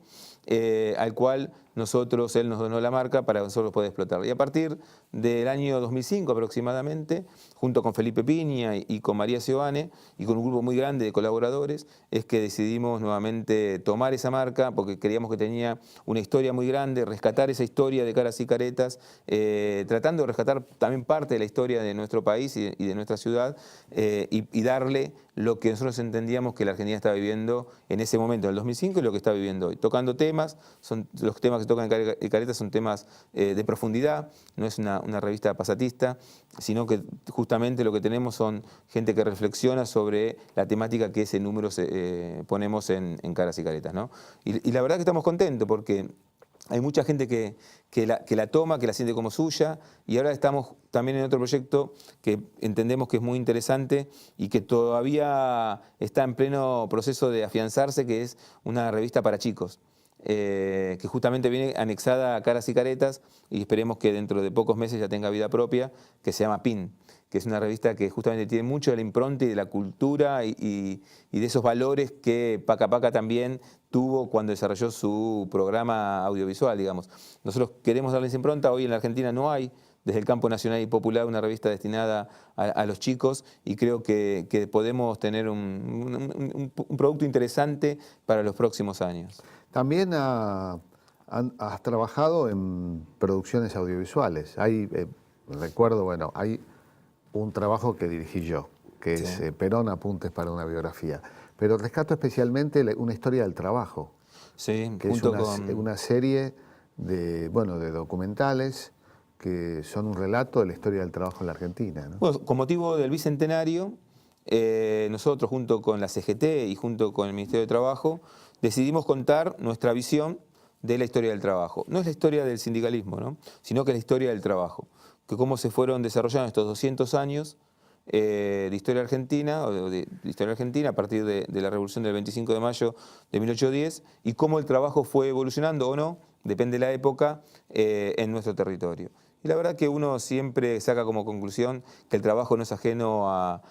al cual él nos donó la marca para nosotros poder explotarla. Y a partir del año 2005 aproximadamente, junto con Felipe Piña y con María Seoane, y con un grupo muy grande de colaboradores, es que decidimos nuevamente tomar esa marca, porque creíamos que tenía una historia muy grande, rescatar esa historia de Caras y Caretas, tratando de rescatar también parte de la historia de nuestro país y de nuestra ciudad, y darle lo que nosotros entendíamos que la Argentina estaba viviendo en ese momento, en el 2005, y lo que está viviendo hoy. Tocando temas, los temas que tocan Caras y Caretas son temas de profundidad, no es una revista pasatista, sino que justamente lo que tenemos son gente que reflexiona sobre la temática que ese número ponemos en Caras y Caretas, ¿no? Y la verdad que estamos contentos porque hay mucha gente que la toma, que la siente como suya, y ahora estamos también en otro proyecto que entendemos que es muy interesante y que todavía está en pleno proceso de afianzarse, que es una revista para chicos, que justamente viene anexada a Caras y Caretas y esperemos que dentro de pocos meses ya tenga vida propia, que se llama PIN, que es una revista que justamente tiene mucho de la impronta y de la cultura y de esos valores que Paca Paca también tuvo cuando desarrolló su programa audiovisual, digamos. Nosotros queremos darles impronta, hoy en la Argentina no hay, desde el campo nacional y popular, una revista destinada a los chicos y creo que podemos tener un producto interesante para los próximos años. También has trabajado en producciones audiovisuales. Recuerdo, bueno, hay un trabajo que dirigí yo, que Sí. es Perón, apuntes para una biografía. Pero rescato especialmente una historia del trabajo, Sí, que es una serie de documentales que son un relato de la historia del trabajo en la Argentina, ¿no? Bueno, con motivo del Bicentenario, nosotros junto con la CGT y junto con el Ministerio de Trabajo decidimos contar nuestra visión de la historia del trabajo. No es la historia del sindicalismo, ¿no? Sino que es la historia del trabajo, que cómo se fueron desarrollando estos 200 años de historia argentina, o de historia argentina a partir de la revolución del 25 de mayo de 1810 y cómo el trabajo fue evolucionando o no, depende de la época, en nuestro territorio. Y la verdad que uno siempre saca como conclusión que el trabajo no es ajeno a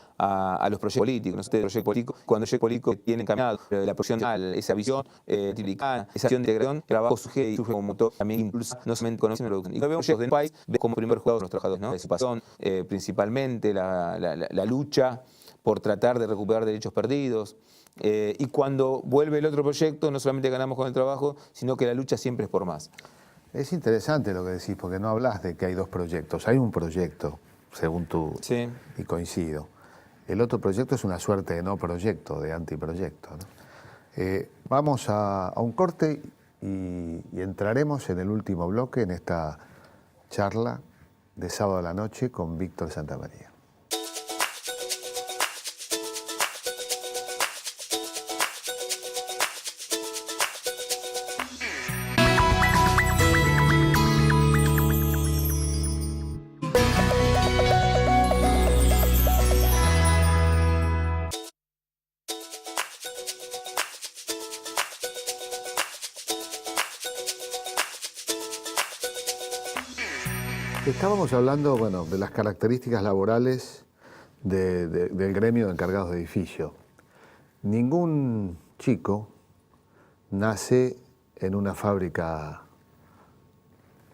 los proyectos políticos. ¿No? Proyectos políticos, cuando el proyecto político tiene encaminado la posición de esa visión republicana, esa acción de integración, el trabajo surge como motor, también impulsa no solamente conocimiento, producción. Y lo vemos del país como primer jugador de los trabajadores, ¿no? De su pasión, principalmente la lucha por tratar de recuperar derechos perdidos. Y cuando vuelve el otro proyecto, no solamente ganamos con el trabajo, sino que la lucha siempre es por más. Es interesante lo que decís, porque no hablas de que hay dos proyectos. Hay un proyecto, según tú, Sí. y coincido. El otro proyecto es una suerte de no proyecto, de antiproyecto, ¿no? Vamos a un corte y entraremos en el último bloque, en esta charla de sábado a la noche con Víctor Santamaría. Estábamos hablando, bueno, de las características laborales del gremio de encargados de edificio. Ningún chico nace en una fábrica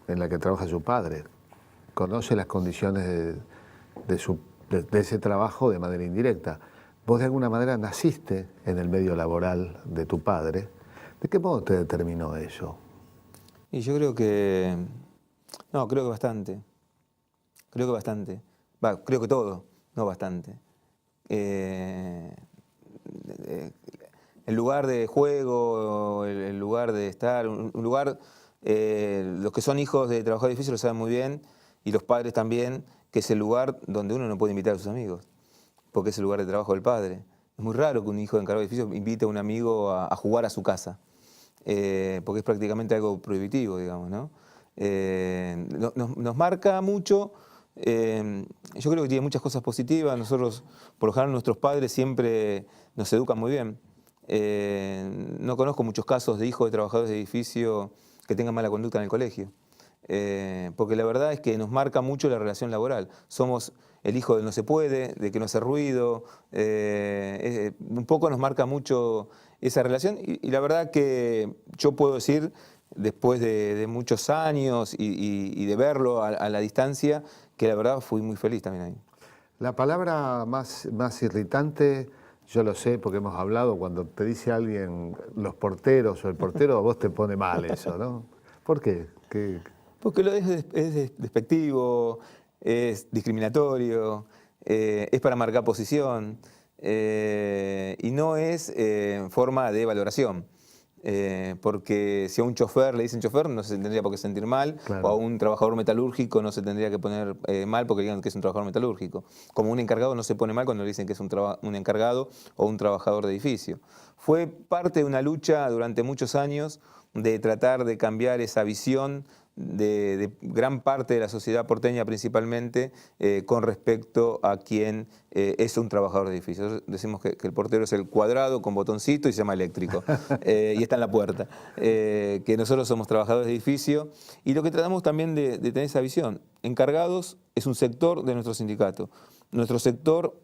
en la que trabaja su padre. Conoce las condiciones de ese trabajo de manera indirecta. Vos de alguna manera naciste en el medio laboral de tu padre. ¿De qué modo te determinó eso? Y yo creo que... No, creo que bastante. Creo que bastante. Creo que todo, no bastante. El lugar de juego, el lugar de estar, un lugar... los que son hijos de trabajadores de edificio lo saben muy bien, y los padres también, que es el lugar donde uno no puede invitar a sus amigos, porque es el lugar de trabajo del padre. Es muy raro que un hijo de encargado de edificio invite a un amigo a jugar a su casa. porque es prácticamente algo prohibitivo, digamos, ¿no? Nos marca mucho. Yo creo que tiene muchas cosas positivas. Nosotros, por lo general, nuestros padres siempre nos educan muy bien. No conozco muchos casos de hijos de trabajadores de edificio que tengan mala conducta en el colegio. Porque la verdad es que nos marca mucho la relación laboral. Somos el hijo del no se puede, de que no hace ruido. Un poco nos marca mucho esa relación. Y la verdad que yo puedo decir, después de muchos años y de verlo a la distancia, que la verdad fui muy feliz también ahí. La palabra más irritante, yo lo sé porque hemos hablado, cuando te dice alguien los porteros o el portero, a vos te pone mal eso, ¿no? ¿Por qué? Porque es despectivo, es discriminatorio, es para marcar posición y no es forma de valoración. Porque si a un chofer le dicen chofer no se tendría por qué sentir mal, Claro. o a un trabajador metalúrgico no se tendría que poner mal porque digan que es un trabajador metalúrgico. Como un encargado no se pone mal cuando le dicen que es un encargado o un trabajador de edificio. Fue parte de una lucha durante muchos años de tratar de cambiar esa visión de gran parte de la sociedad porteña principalmente con respecto a quien es un trabajador de edificio. Decimos que el portero es el cuadrado con botoncito y se llama eléctrico y está en la puerta. Que nosotros somos trabajadores de edificio y lo que tratamos también de tener esa visión. Encargados es un sector de nuestro sindicato. Nuestro sector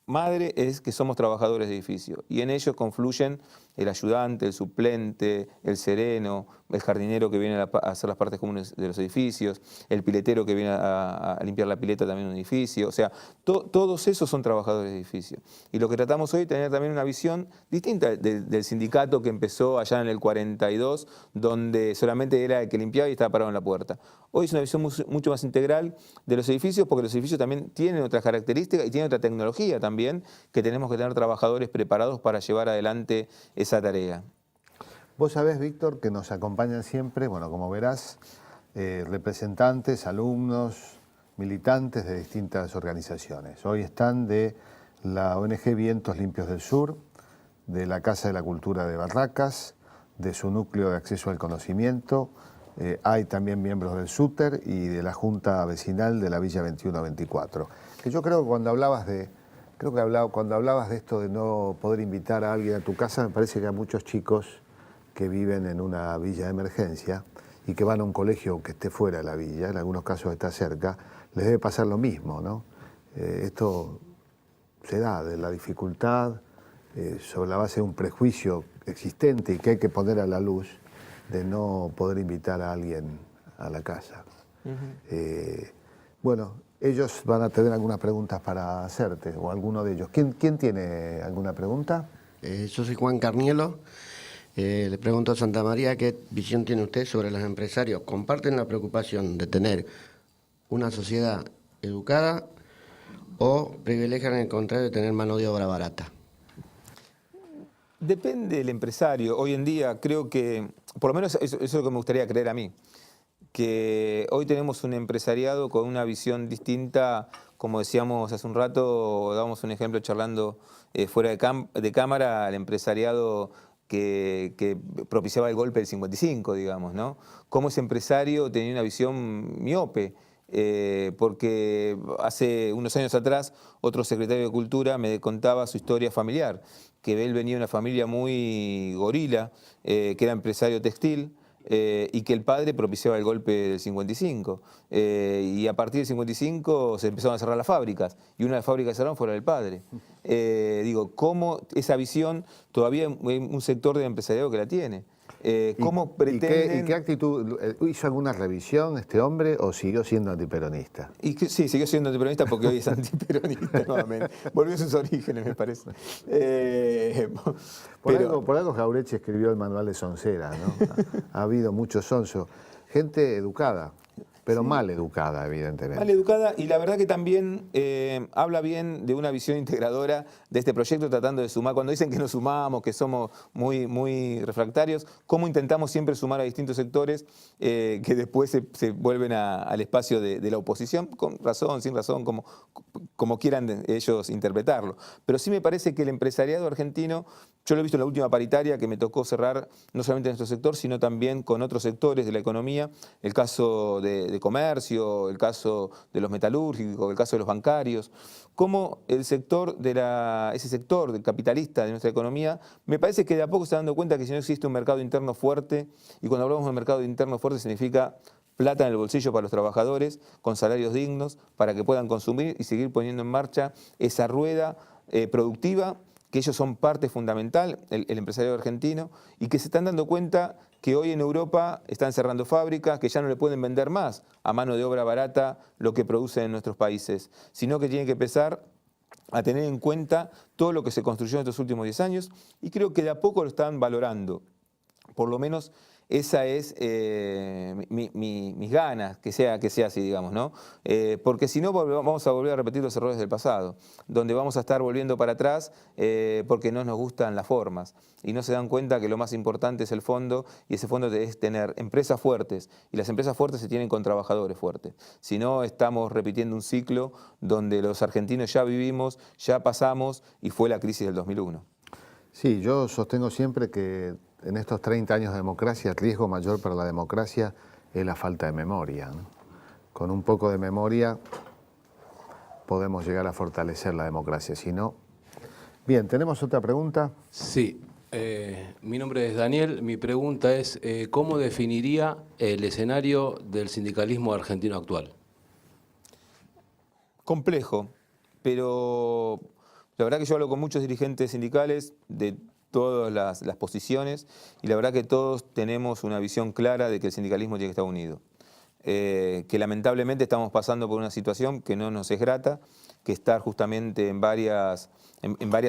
madre es que somos trabajadores de edificio y en ellos confluyen el ayudante, el suplente, el sereno, el jardinero que viene a hacer las partes comunes de los edificios, el piletero que viene a limpiar la pileta también en un edificio. O sea, todos esos son trabajadores de edificio. Y lo que tratamos hoy es tener también una visión distinta del sindicato que empezó allá en el 42, donde solamente era el que limpiaba y estaba parado en la puerta. Hoy es una visión mucho más integral de los edificios, porque los edificios también tienen otras características y tienen otra tecnología también, que tenemos que tener trabajadores preparados para llevar adelante esa tarea. Vos sabés, Víctor, que nos acompañan siempre, bueno, como verás, representantes, alumnos, militantes de distintas organizaciones. Hoy están de la ONG Vientos Limpios del Sur, de la Casa de la Cultura de Barracas, de su núcleo de acceso al conocimiento. Hay también miembros del SUTER y de la Junta Vecinal de la Villa 2124. Que yo creo que cuando hablabas de esto de no poder invitar a alguien a tu casa, me parece que a muchos chicos que viven en una villa de emergencia y que van a un colegio que esté fuera de la villa, en algunos casos está cerca, les debe pasar lo mismo, ¿no? Esto se da de la dificultad, sobre la base de un prejuicio existente y que hay que poner a la luz, de no poder invitar a alguien a la casa. Bueno, ellos van a tener algunas preguntas para hacerte, o alguno de ellos. ¿Quién tiene alguna pregunta? Yo soy Juan Carnielo. Le pregunto a Santa María, ¿qué visión tiene usted sobre los empresarios? ¿Comparten la preocupación de tener una sociedad educada o privilegian el contrario de tener mano de obra barata? Depende del empresario. Hoy en día creo que, por lo menos eso es lo que me gustaría creer a mí, que hoy tenemos un empresariado con una visión distinta, como decíamos hace un rato, dábamos un ejemplo charlando fuera de cámara, al empresariado que propiciaba el golpe del 55, digamos, ¿no? Cómo ese empresario tenía una visión miope, porque hace unos años atrás otro secretario de Cultura me contaba su historia familiar, que él venía de una familia muy gorila, que era empresario textil, y que el padre propiciaba el golpe del 55. Y a partir del 55 se empezaron a cerrar las fábricas, y una de las fábricas que cerraron fue la del padre. Digo, ¿cómo esa visión todavía hay un sector de empresariado que la tiene? ¿Cómo pretenden? ¿Y qué actitud? ¿Hizo alguna revisión este hombre o siguió siendo antiperonista? Sí, siguió siendo antiperonista porque hoy es antiperonista nuevamente. Volvió a sus orígenes, me parece. Por algo Jauretche escribió el manual de Soncera, ¿no? Ha habido muchos sonsos. Gente educada, pero sí, mal educada, evidentemente. Mal educada, y la verdad que también habla bien de una visión integradora de este proyecto, tratando de sumar. Cuando dicen que no sumamos, que somos muy refractarios, cómo intentamos siempre sumar a distintos sectores que después se vuelven al espacio de la oposición, con razón, sin razón, como como quieran ellos interpretarlo. Pero sí me parece que el empresariado argentino, yo lo he visto en la última paritaria que me tocó cerrar, no solamente en nuestro sector, sino también con otros sectores de la economía, el caso de comercio, el caso de los metalúrgicos, el caso de los bancarios, cómo el sector ese sector del capitalista de nuestra economía, me parece que de a poco se está dando cuenta que si no existe un mercado interno fuerte, y cuando hablamos de un mercado interno fuerte significa plata en el bolsillo para los trabajadores, con salarios dignos, para que puedan consumir y seguir poniendo en marcha esa rueda productiva, que ellos son parte fundamental, el empresario argentino, y que se están dando cuenta que hoy en Europa están cerrando fábricas, que ya no le pueden vender más a mano de obra barata lo que producen en nuestros países, sino que tienen que empezar a tener en cuenta todo lo que se construyó en estos últimos 10 años, y creo que de a poco lo están valorando. Por lo menos esa es mis ganas, que sea así, digamos, ¿no? Porque si no vamos a volver a repetir los errores del pasado, donde vamos a estar volviendo para atrás porque no nos gustan las formas y no se dan cuenta que lo más importante es el fondo, y ese fondo es tener empresas fuertes, y las empresas fuertes se tienen con trabajadores fuertes. Si no, estamos repitiendo un ciclo donde los argentinos ya vivimos, ya pasamos, y fue la crisis del 2001. Sí, yo sostengo siempre que en estos 30 años de democracia, el riesgo mayor para la democracia es la falta de memoria, ¿no? Con un poco de memoria podemos llegar a fortalecer la democracia, si no... Bien, ¿tenemos otra pregunta? Sí, mi nombre es Daniel. Mi pregunta es, ¿cómo definiría el escenario del sindicalismo argentino actual? Complejo, pero la verdad que yo hablo con muchos dirigentes sindicales de todas las posiciones, y la verdad que todos tenemos una visión clara de que el sindicalismo tiene que estar unido. Que lamentablemente estamos pasando por una situación que no nos es grata, que estar justamente en varias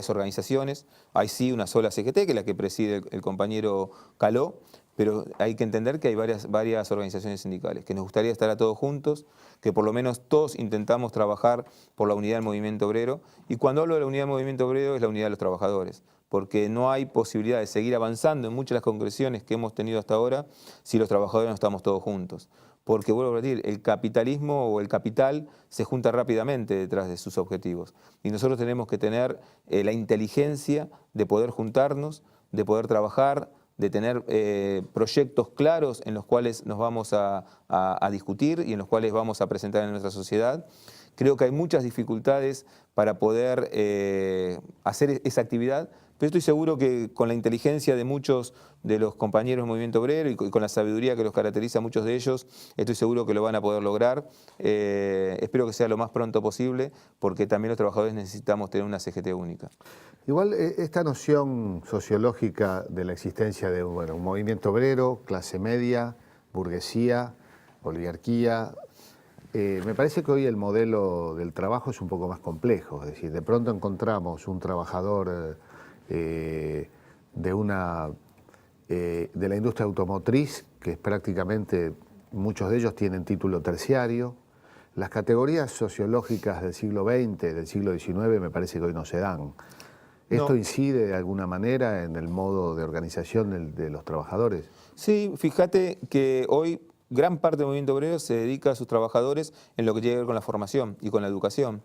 organizaciones. Hay sí una sola CGT, que es la que preside el compañero Caló, pero hay que entender que hay varias organizaciones sindicales, que nos gustaría estar a todos juntos, que por lo menos todos intentamos trabajar por la unidad del movimiento obrero, y cuando hablo de la unidad del movimiento obrero es la unidad de los trabajadores, porque no hay posibilidad de seguir avanzando en muchas de las concreciones que hemos tenido hasta ahora si los trabajadores no estamos todos juntos. Porque, vuelvo a repetir, el capitalismo o el capital se junta rápidamente detrás de sus objetivos. Y nosotros tenemos que tener la inteligencia de poder juntarnos, de poder trabajar, de tener proyectos claros en los cuales nos vamos a discutir y en los cuales vamos a presentar en nuestra sociedad. Creo que hay muchas dificultades para poder hacer esa actividad, pero estoy seguro que con la inteligencia de muchos de los compañeros del movimiento obrero y con la sabiduría que los caracteriza a muchos de ellos, estoy seguro que lo van a poder lograr. Espero que sea lo más pronto posible, porque también los trabajadores necesitamos tener una CGT única. Igual esta noción sociológica de la existencia de un movimiento obrero, clase media, burguesía, oligarquía, me parece que hoy el modelo del trabajo es un poco más complejo. Es decir, de pronto encontramos un trabajador de la industria automotriz, que es prácticamente, muchos de ellos tienen título terciario. Las categorías sociológicas del siglo XX, del siglo XIX, me parece que hoy no se dan. ¿Esto incide de alguna manera en el modo de organización de los trabajadores? Sí, fíjate que hoy gran parte del movimiento obrero se dedica a sus trabajadores en lo que tiene que ver con la formación y con la educación.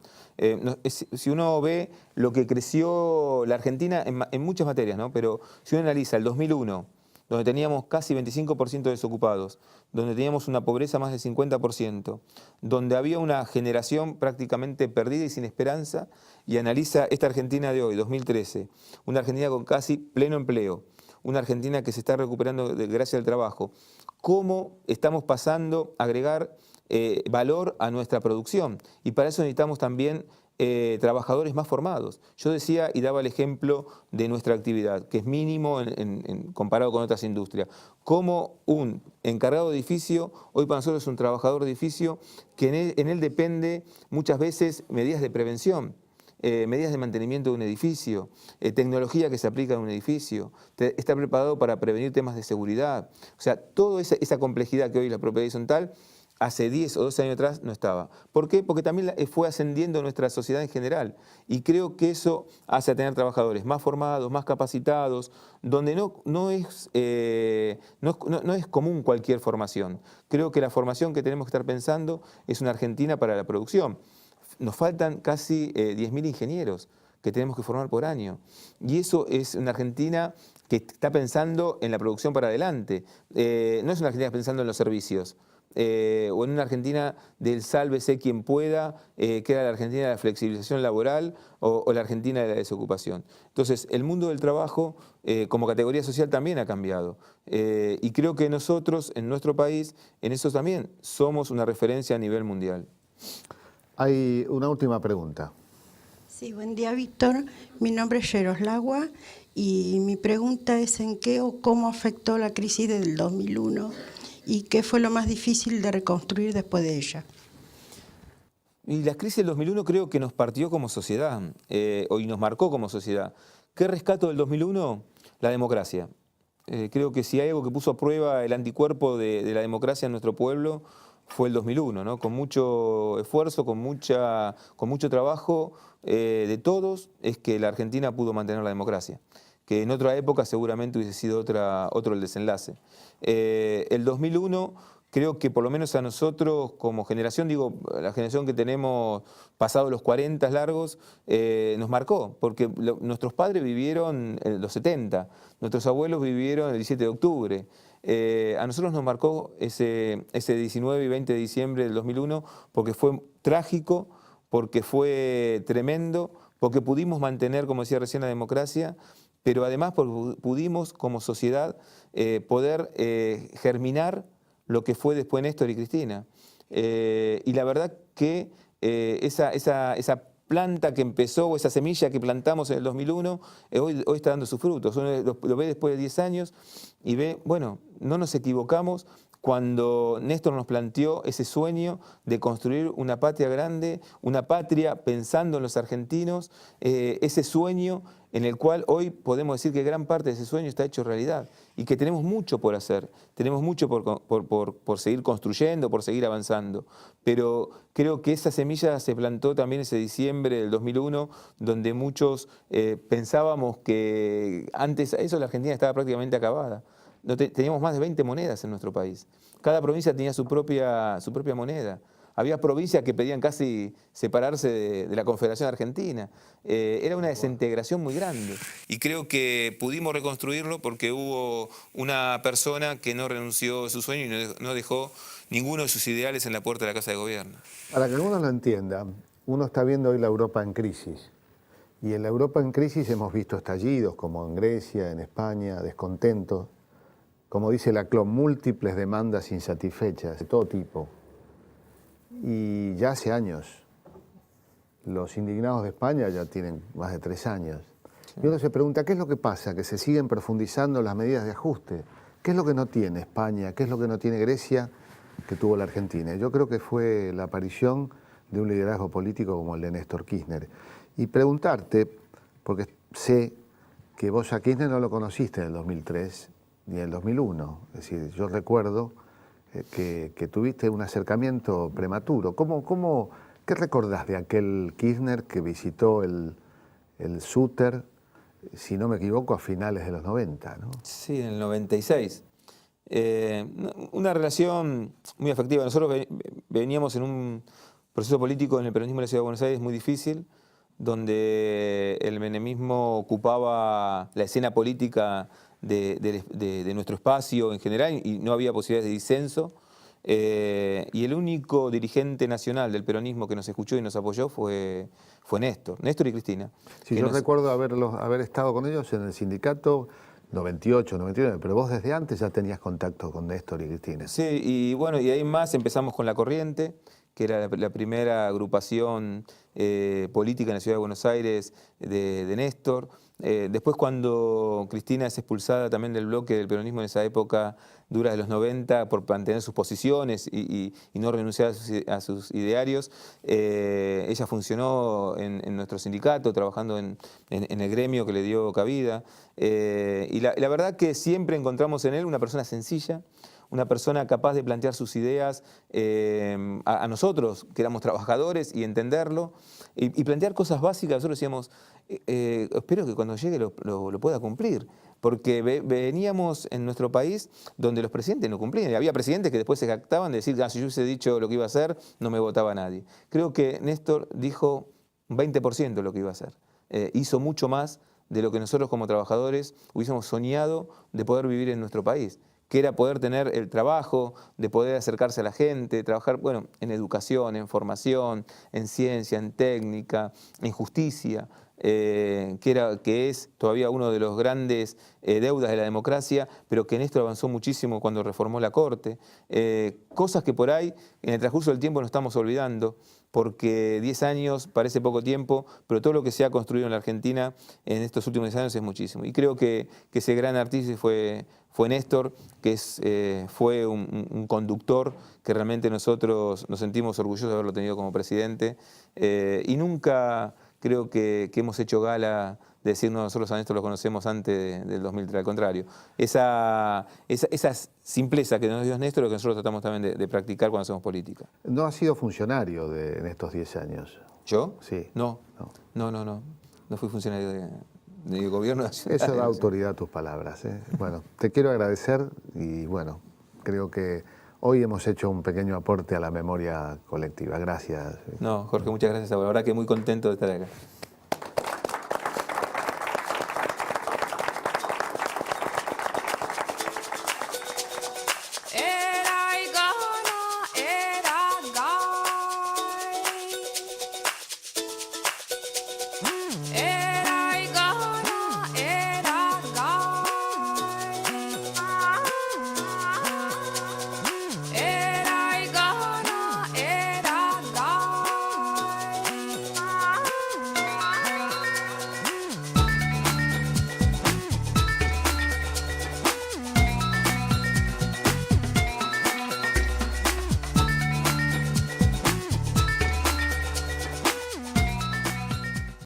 Si uno ve lo que creció la Argentina en muchas materias, ¿no? Pero si uno analiza el 2001, donde teníamos casi 25% de desocupados, donde teníamos una pobreza más del 50%, donde había una generación prácticamente perdida y sin esperanza, y analiza esta Argentina de hoy, 2013, una Argentina con casi pleno empleo, una Argentina que se está recuperando gracias al trabajo, cómo estamos pasando a agregar valor a nuestra producción, y para eso necesitamos también trabajadores más formados. Yo decía y daba el ejemplo de nuestra actividad, que es mínimo comparado con otras industrias. Como un encargado de edificio, hoy para nosotros es un trabajador de edificio, que en él depende muchas veces medidas de prevención, medidas de mantenimiento de un edificio, tecnología que se aplica en un edificio, está preparado para prevenir temas de seguridad. O sea, toda esa complejidad que hoy la propiedad horizontal, hace 10 o 12 años atrás no estaba. ¿Por qué? Porque también fue ascendiendo nuestra sociedad en general, y creo que eso hace a tener trabajadores más formados, más capacitados, donde no es común cualquier formación. Creo que la formación que tenemos que estar pensando es una Argentina para la producción. nos faltan casi 10.000 ingenieros que tenemos que formar por año. Y eso es una Argentina que está pensando en la producción para adelante. No es una Argentina pensando en los servicios. O en una Argentina del sálvese quien pueda, que era la Argentina de la flexibilización laboral o la Argentina de la desocupación. Entonces, el mundo del trabajo como categoría social también ha cambiado. Y creo que nosotros, en nuestro país, en eso también somos una referencia a nivel mundial. Hay una última pregunta. Sí, buen día, Víctor. Mi nombre es Yeroslagua y mi pregunta es en qué o cómo afectó la crisis del 2001 y qué fue lo más difícil de reconstruir después de ella. Y la crisis del 2001 creo que nos partió como sociedad, y nos marcó como sociedad. ¿Qué rescato del 2001? La democracia. Creo que si hay algo que puso a prueba el anticuerpo de la democracia en nuestro pueblo, fue el 2001, ¿no? Con mucho esfuerzo, con mucho trabajo de todos, es que la Argentina pudo mantener la democracia, que en otra época seguramente hubiese sido otro el desenlace. El 2001 creo que por lo menos a nosotros como generación, digo, la generación que tenemos pasado los 40 largos, nos marcó, porque nuestros padres vivieron los 70, nuestros abuelos vivieron el 17 de octubre. A nosotros nos marcó ese 19 y 20 de diciembre del 2001 porque fue trágico, porque fue tremendo, porque pudimos mantener, como decía recién, la democracia, pero además porque pudimos como sociedad poder germinar lo que fue después Néstor y Cristina. Y la verdad que esa planta que empezó, o esa semilla que plantamos en el 2001, hoy está dando sus frutos. Uno lo ve después de 10 años y ve, bueno, no nos equivocamos cuando Néstor nos planteó ese sueño de construir una patria grande, una patria pensando en los argentinos, ese sueño en el cual hoy podemos decir que gran parte de ese sueño está hecho realidad y que tenemos mucho por hacer, tenemos mucho por seguir construyendo, por seguir avanzando. Pero creo que esa semilla se plantó también ese diciembre del 2001, donde muchos pensábamos que antes eso la Argentina estaba prácticamente acabada. Teníamos más de 20 monedas en nuestro país. Cada provincia tenía su propia moneda. Había provincias que pedían casi separarse de la Confederación Argentina. Era una desintegración muy grande. Y creo que pudimos reconstruirlo porque hubo una persona que no renunció a su sueño y no dejó ninguno de sus ideales en la puerta de la Casa de Gobierno. Para que algunos lo entiendan, uno está viendo hoy la Europa en crisis. Y en la Europa en crisis hemos visto estallidos, como en Grecia, en España, descontentos. Como dice la CLOM, múltiples demandas insatisfechas de todo tipo. Y ya hace años, los indignados de España ya tienen más de 3 años. Y uno se pregunta, ¿qué es lo que pasa? Que se siguen profundizando las medidas de ajuste. ¿Qué es lo que no tiene España? ¿Qué es lo que no tiene Grecia que tuvo la Argentina? Yo creo que fue la aparición de un liderazgo político como el de Néstor Kirchner. Y preguntarte, porque sé que vos a Kirchner no lo conociste en el 2003 ni en el 2001. Es decir, yo recuerdo que tuviste un acercamiento prematuro. ¿Qué recordás de aquel Kirchner que visitó el Suter, si no me equivoco, a finales de los 90, ¿no? Sí, en el 96. Una relación muy afectiva. Nosotros veníamos en un proceso político en el peronismo de la Ciudad de Buenos Aires muy difícil, donde el menemismo ocupaba la escena política de nuestro espacio en general y no había posibilidades de disenso. Y el único dirigente nacional del peronismo que nos escuchó y nos apoyó fue Néstor y Cristina. Sí, yo recuerdo haber estado con ellos en el sindicato 98, 99, pero vos desde antes ya tenías contacto con Néstor y Cristina. Sí, y bueno, y ahí más empezamos con La Corriente, que era la primera agrupación política en la Ciudad de Buenos Aires de Néstor. Después cuando Cristina es expulsada también del bloque del peronismo en esa época dura de los 90 por mantener sus posiciones y no renunciar a sus idearios, ella funcionó en nuestro sindicato, trabajando en el gremio que le dio cabida. Y la verdad que siempre encontramos en él una persona sencilla, una persona capaz de plantear sus ideas a nosotros, que éramos trabajadores, y entenderlo, y plantear cosas básicas. Nosotros decíamos, espero que cuando llegue lo pueda cumplir, porque veníamos en nuestro país donde los presidentes no cumplían. Y había presidentes que después se jactaban de decir, si yo hubiese dicho lo que iba a hacer, no me votaba nadie. Creo que Néstor dijo un 20% de lo que iba a hacer. Hizo mucho más de lo que nosotros como trabajadores hubiésemos soñado de poder vivir en nuestro país, que era poder tener el trabajo, de poder acercarse a la gente, trabajar, bueno, en educación, en formación, en ciencia, en técnica, en justicia, que es todavía uno de los grandes deudas de la democracia, pero que Néstor avanzó muchísimo cuando reformó la Corte. Cosas que por ahí, en el transcurso del tiempo, nos estamos olvidando, porque 10 años parece poco tiempo, pero todo lo que se ha construido en la Argentina en estos últimos 10 años es muchísimo. Y creo que ese gran artífice fue Néstor, que fue un conductor que realmente nosotros nos sentimos orgullosos de haberlo tenido como presidente, y nunca creo que hemos hecho gala de decirnos nosotros a Néstor lo conocemos antes del 2003, al contrario. Esa simpleza que nos dio Néstor es lo que nosotros tratamos también de practicar cuando hacemos política. ¿No has sido funcionario en estos 10 años? ¿Yo? Sí. No fui funcionario de gobierno nacional. Eso da autoridad a tus palabras, ¿eh? Bueno, te quiero agradecer y bueno, creo que hoy hemos hecho un pequeño aporte a la memoria colectiva. Gracias. No, Jorge, muchas gracias. La verdad que muy contento de estar acá.